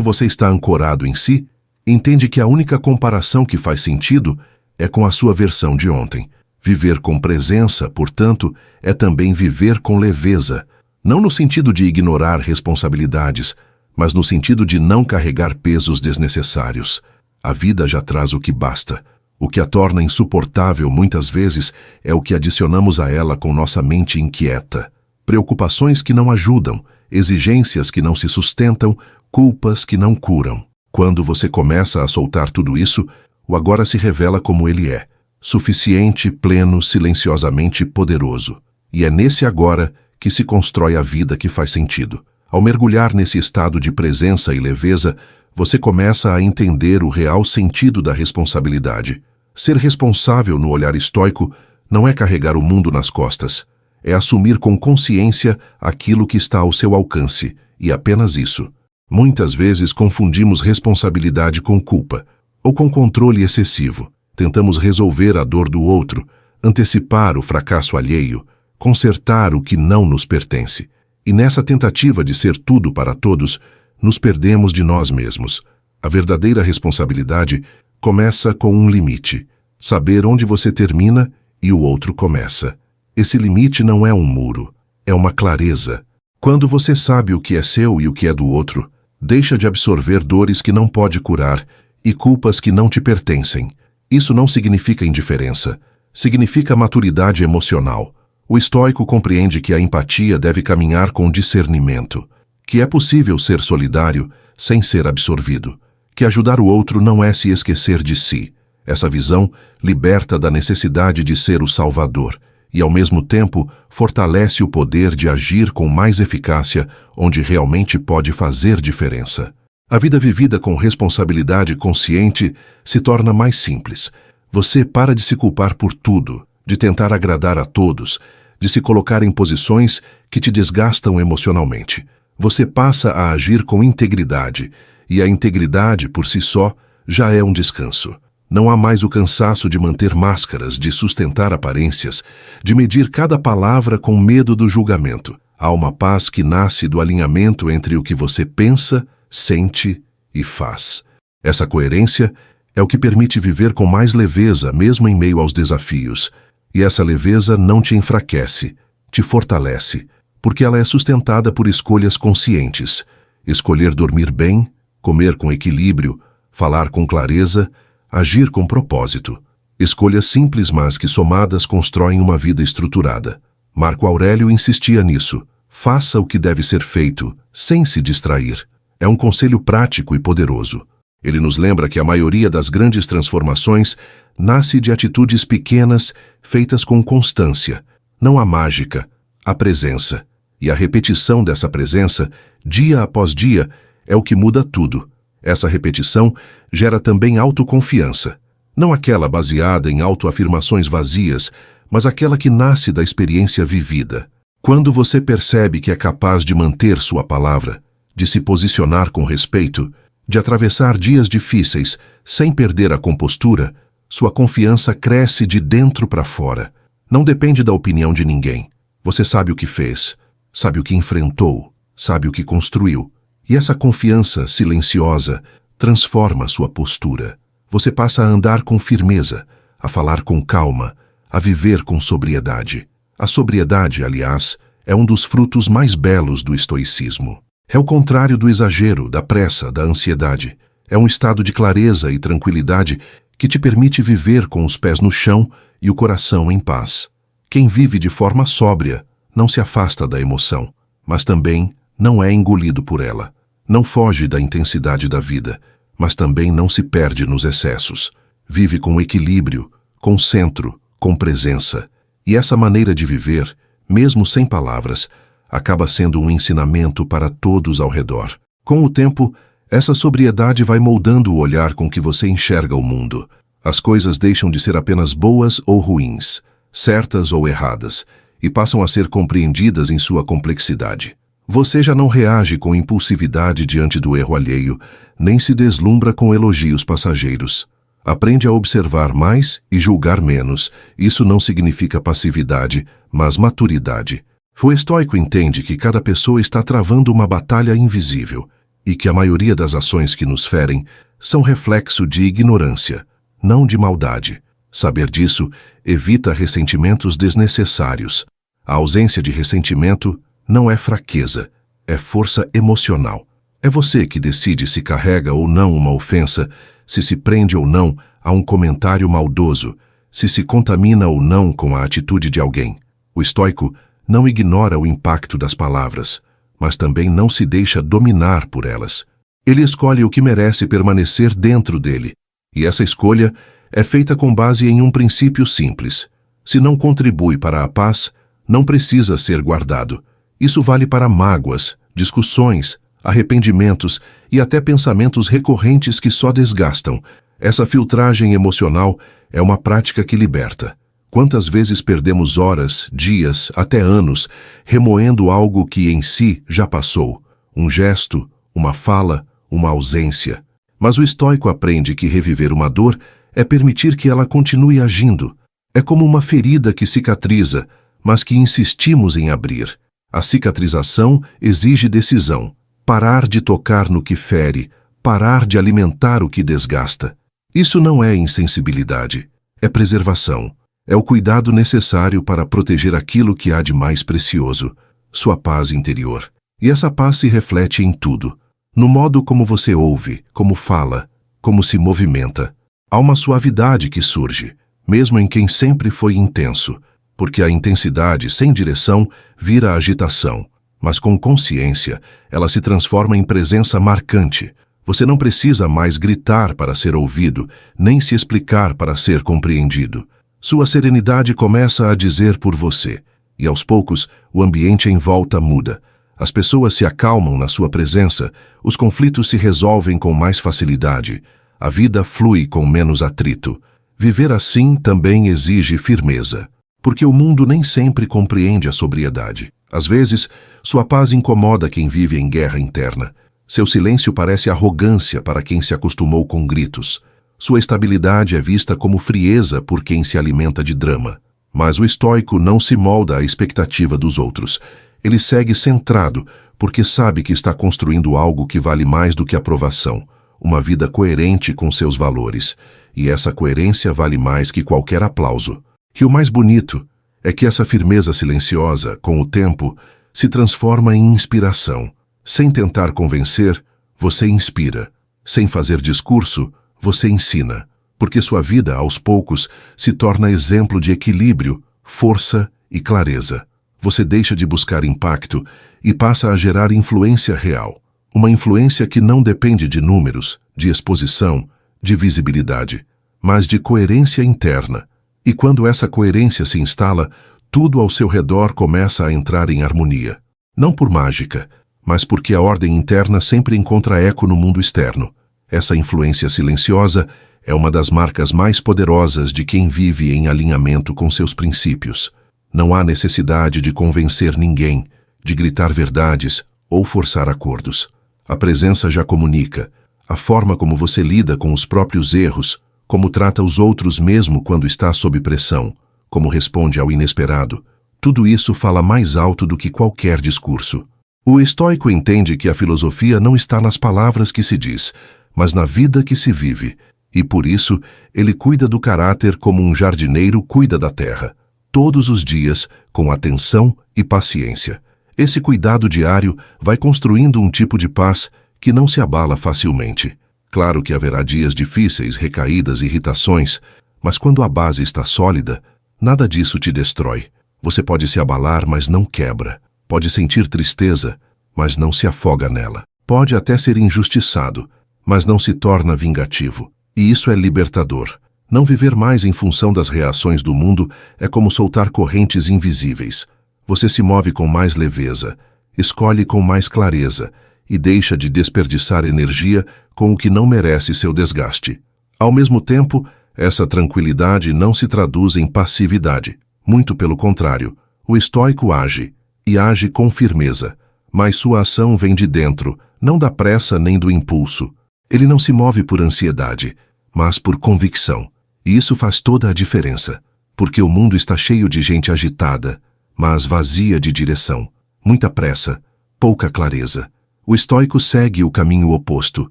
você está ancorado em si, entende que a única comparação que faz sentido é com a sua versão de ontem. Viver com presença, portanto, é também viver com leveza, não no sentido de ignorar responsabilidades, mas no sentido de não carregar pesos desnecessários. A vida já traz o que basta. O que a torna insuportável muitas vezes é o que adicionamos a ela com nossa mente inquieta. Preocupações que não ajudam, exigências que não se sustentam, culpas que não curam. Quando você começa a soltar tudo isso, o agora se revela como ele é, suficiente, pleno, silenciosamente poderoso. E é nesse agora que se constrói a vida que faz sentido. Ao mergulhar nesse estado de presença e leveza, você começa a entender o real sentido da responsabilidade. Ser responsável no olhar estoico não é carregar o mundo nas costas, é assumir com consciência aquilo que está ao seu alcance, e apenas isso. Muitas vezes confundimos responsabilidade com culpa, ou com controle excessivo. Tentamos resolver a dor do outro, antecipar o fracasso alheio, consertar o que não nos pertence. E nessa tentativa de ser tudo para todos, nos perdemos de nós mesmos. A verdadeira responsabilidade começa com um limite, saber onde você termina e o outro começa. Esse limite não é um muro, é uma clareza. Quando você sabe o que é seu e o que é do outro, deixa de absorver dores que não pode curar e culpas que não te pertencem. Isso não significa indiferença, significa maturidade emocional. O estoico compreende que a empatia deve caminhar com discernimento, que é possível ser solidário sem ser absorvido, que ajudar o outro não é se esquecer de si. Essa visão liberta da necessidade de ser o salvador e, ao mesmo tempo, fortalece o poder de agir com mais eficácia onde realmente pode fazer diferença. A vida vivida com responsabilidade consciente se torna mais simples. Você para de se culpar por tudo, de tentar agradar a todos, de se colocar em posições que te desgastam emocionalmente. Você passa a agir com integridade, e a integridade, por si só, já é um descanso. Não há mais o cansaço de manter máscaras, de sustentar aparências, de medir cada palavra com medo do julgamento. Há uma paz que nasce do alinhamento entre o que você pensa, sente e faz. Essa coerência é o que permite viver com mais leveza, mesmo em meio aos desafios. E essa leveza não te enfraquece, te fortalece, porque ela é sustentada por escolhas conscientes. Escolher dormir bem, comer com equilíbrio, falar com clareza, agir com propósito. Escolhas simples, mas que somadas constroem uma vida estruturada. Marco Aurélio insistia nisso. Faça o que deve ser feito, sem se distrair. É um conselho prático e poderoso. Ele nos lembra que a maioria das grandes transformações nasce de atitudes pequenas feitas com constância. Não há mágica, há presença. E a repetição dessa presença, dia após dia, é o que muda tudo. Essa repetição gera também autoconfiança. Não aquela baseada em autoafirmações vazias, mas aquela que nasce da experiência vivida. Quando você percebe que é capaz de manter sua palavra, de se posicionar com respeito, de atravessar dias difíceis sem perder a compostura, sua confiança cresce de dentro para fora. Não depende da opinião de ninguém. Você sabe o que fez, sabe o que enfrentou, sabe o que construiu. E essa confiança silenciosa transforma sua postura. Você passa a andar com firmeza, a falar com calma, a viver com sobriedade. A sobriedade, aliás, é um dos frutos mais belos do estoicismo. É o contrário do exagero, da pressa, da ansiedade. É um estado de clareza e tranquilidade que te permite viver com os pés no chão e o coração em paz. Quem vive de forma sóbria não se afasta da emoção, mas também não é engolido por ela. Não foge da intensidade da vida, mas também não se perde nos excessos. Vive com equilíbrio, com centro, com presença. E essa maneira de viver, mesmo sem palavras, acaba sendo um ensinamento para todos ao redor. Com o tempo, essa sobriedade vai moldando o olhar com que você enxerga o mundo. As coisas deixam de ser apenas boas ou ruins, certas ou erradas, e passam a ser compreendidas em sua complexidade. Você já não reage com impulsividade diante do erro alheio, nem se deslumbra com elogios passageiros. Aprende a observar mais e julgar menos. Isso não significa passividade, mas maturidade. O estoico entende que cada pessoa está travando uma batalha invisível e que a maioria das ações que nos ferem são reflexo de ignorância, não de maldade. Saber disso evita ressentimentos desnecessários. A ausência de ressentimento não é fraqueza, é força emocional. É você que decide se carrega ou não uma ofensa, se prende ou não a um comentário maldoso, se contamina ou não com a atitude de alguém. O estoico não ignora o impacto das palavras, mas também não se deixa dominar por elas. Ele escolhe o que merece permanecer dentro dele, e essa escolha é feita com base em um princípio simples. Se não contribui para a paz, não precisa ser guardado. Isso vale para mágoas, discussões, arrependimentos e até pensamentos recorrentes que só desgastam. Essa filtragem emocional é uma prática que liberta. Quantas vezes perdemos horas, dias, até anos, remoendo algo que em si já passou? Um gesto, uma fala, uma ausência. Mas o estoico aprende que reviver uma dor é permitir que ela continue agindo. É como uma ferida que cicatriza, mas que insistimos em abrir. A cicatrização exige decisão. Parar de tocar no que fere, parar de alimentar o que desgasta. Isso não é insensibilidade, é preservação. É o cuidado necessário para proteger aquilo que há de mais precioso, sua paz interior. E essa paz se reflete em tudo. No modo como você ouve, como fala, como se movimenta. Há uma suavidade que surge, mesmo em quem sempre foi intenso, porque a intensidade sem direção vira agitação. Mas com consciência, ela se transforma em presença marcante. Você não precisa mais gritar para ser ouvido, nem se explicar para ser compreendido. Sua serenidade começa a dizer por você, e aos poucos o ambiente em volta muda. As pessoas se acalmam na sua presença, os conflitos se resolvem com mais facilidade, a vida flui com menos atrito. Viver assim também exige firmeza, porque o mundo nem sempre compreende a sobriedade. Às vezes, sua paz incomoda quem vive em guerra interna. Seu silêncio parece arrogância para quem se acostumou com gritos. Sua estabilidade é vista como frieza por quem se alimenta de drama. Mas o estoico não se molda à expectativa dos outros. Ele segue centrado, porque sabe que está construindo algo que vale mais do que aprovação. Uma vida coerente com seus valores. E essa coerência vale mais que qualquer aplauso. E o mais bonito é que essa firmeza silenciosa, com o tempo, se transforma em inspiração. Sem tentar convencer, você inspira. Sem fazer discurso, você ensina. Porque sua vida, aos poucos, se torna exemplo de equilíbrio, força e clareza. Você deixa de buscar impacto e passa a gerar influência real. Uma influência que não depende de números, de exposição, de visibilidade, mas de coerência interna. E quando essa coerência se instala, tudo ao seu redor começa a entrar em harmonia. Não por mágica, mas porque a ordem interna sempre encontra eco no mundo externo. Essa influência silenciosa é uma das marcas mais poderosas de quem vive em alinhamento com seus princípios. Não há necessidade de convencer ninguém, de gritar verdades ou forçar acordos. A presença já comunica. A forma como você lida com os próprios erros, como trata os outros mesmo quando está sob pressão, como responde ao inesperado, tudo isso fala mais alto do que qualquer discurso. O estoico entende que a filosofia não está nas palavras que se diz, mas na vida que se vive, e por isso ele cuida do caráter como um jardineiro cuida da terra, todos os dias, com atenção e paciência. Esse cuidado diário vai construindo um tipo de paz que não se abala facilmente. Claro que haverá dias difíceis, recaídas, irritações, mas quando a base está sólida, nada disso te destrói. Você pode se abalar, mas não quebra. Pode sentir tristeza, mas não se afoga nela. Pode até ser injustiçado, mas não se torna vingativo. E isso é libertador. Não viver mais em função das reações do mundo é como soltar correntes invisíveis. Você se move com mais leveza, escolhe com mais clareza e deixa de desperdiçar energia com o que não merece seu desgaste. Ao mesmo tempo, essa tranquilidade não se traduz em passividade. Muito pelo contrário, o estoico age, e age com firmeza, mas sua ação vem de dentro, não da pressa nem do impulso. Ele não se move por ansiedade, mas por convicção. E isso faz toda a diferença, porque o mundo está cheio de gente agitada, mas vazia de direção. Muita pressa, pouca clareza. O estoico segue o caminho oposto.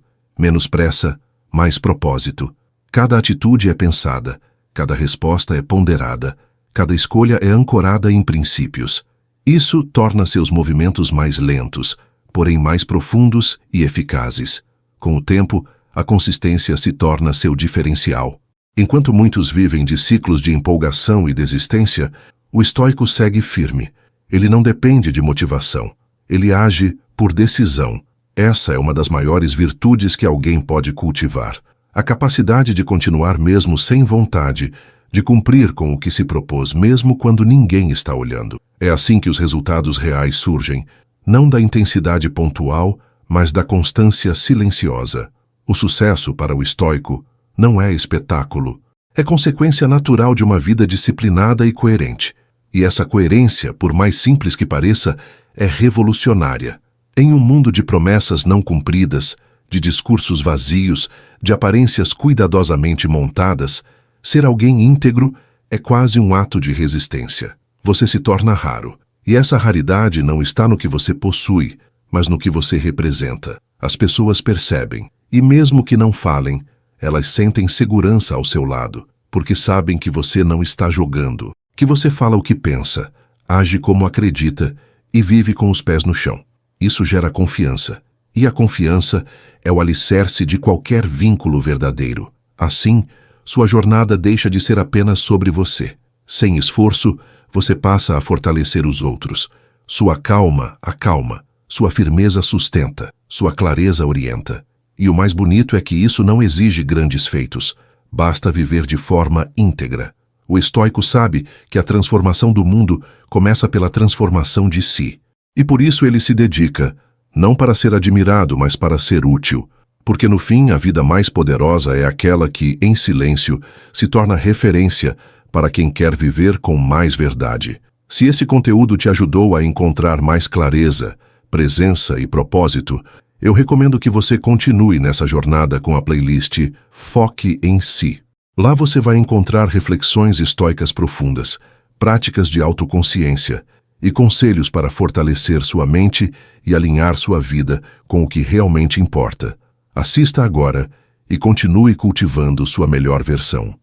Menos pressa, mais propósito. Cada atitude é pensada, cada resposta é ponderada, cada escolha é ancorada em princípios. Isso torna seus movimentos mais lentos, porém mais profundos e eficazes. Com o tempo, a consistência se torna seu diferencial. Enquanto muitos vivem de ciclos de empolgação e desistência, o estoico segue firme. Ele não depende de motivação. Ele age por decisão. Essa é uma das maiores virtudes que alguém pode cultivar. A capacidade de continuar mesmo sem vontade, de cumprir com o que se propôs mesmo quando ninguém está olhando. É assim que os resultados reais surgem, não da intensidade pontual, mas da constância silenciosa. O sucesso para o estoico não é espetáculo. É consequência natural de uma vida disciplinada e coerente. E essa coerência, por mais simples que pareça, é revolucionária. Em um mundo de promessas não cumpridas, de discursos vazios, de aparências cuidadosamente montadas, ser alguém íntegro é quase um ato de resistência. Você se torna raro. E essa raridade não está no que você possui, mas no que você representa. As pessoas percebem, e mesmo que não falem, elas sentem segurança ao seu lado, porque sabem que você não está jogando, que você fala o que pensa, age como acredita e vive com os pés no chão. Isso gera confiança, e a confiança é o alicerce de qualquer vínculo verdadeiro. Assim, sua jornada deixa de ser apenas sobre você. Sem esforço, você passa a fortalecer os outros. Sua calma acalma, sua firmeza sustenta, sua clareza orienta. E o mais bonito é que isso não exige grandes feitos. Basta viver de forma íntegra. O estoico sabe que a transformação do mundo começa pela transformação de si. E por isso ele se dedica, não para ser admirado, mas para ser útil. Porque no fim, a vida mais poderosa é aquela que, em silêncio, se torna referência para quem quer viver com mais verdade. Se esse conteúdo te ajudou a encontrar mais clareza, presença e propósito, eu recomendo que você continue nessa jornada com a playlist Foque em Si. Lá você vai encontrar reflexões estoicas profundas, práticas de autoconsciência e conselhos para fortalecer sua mente e alinhar sua vida com o que realmente importa. Assista agora e continue cultivando sua melhor versão.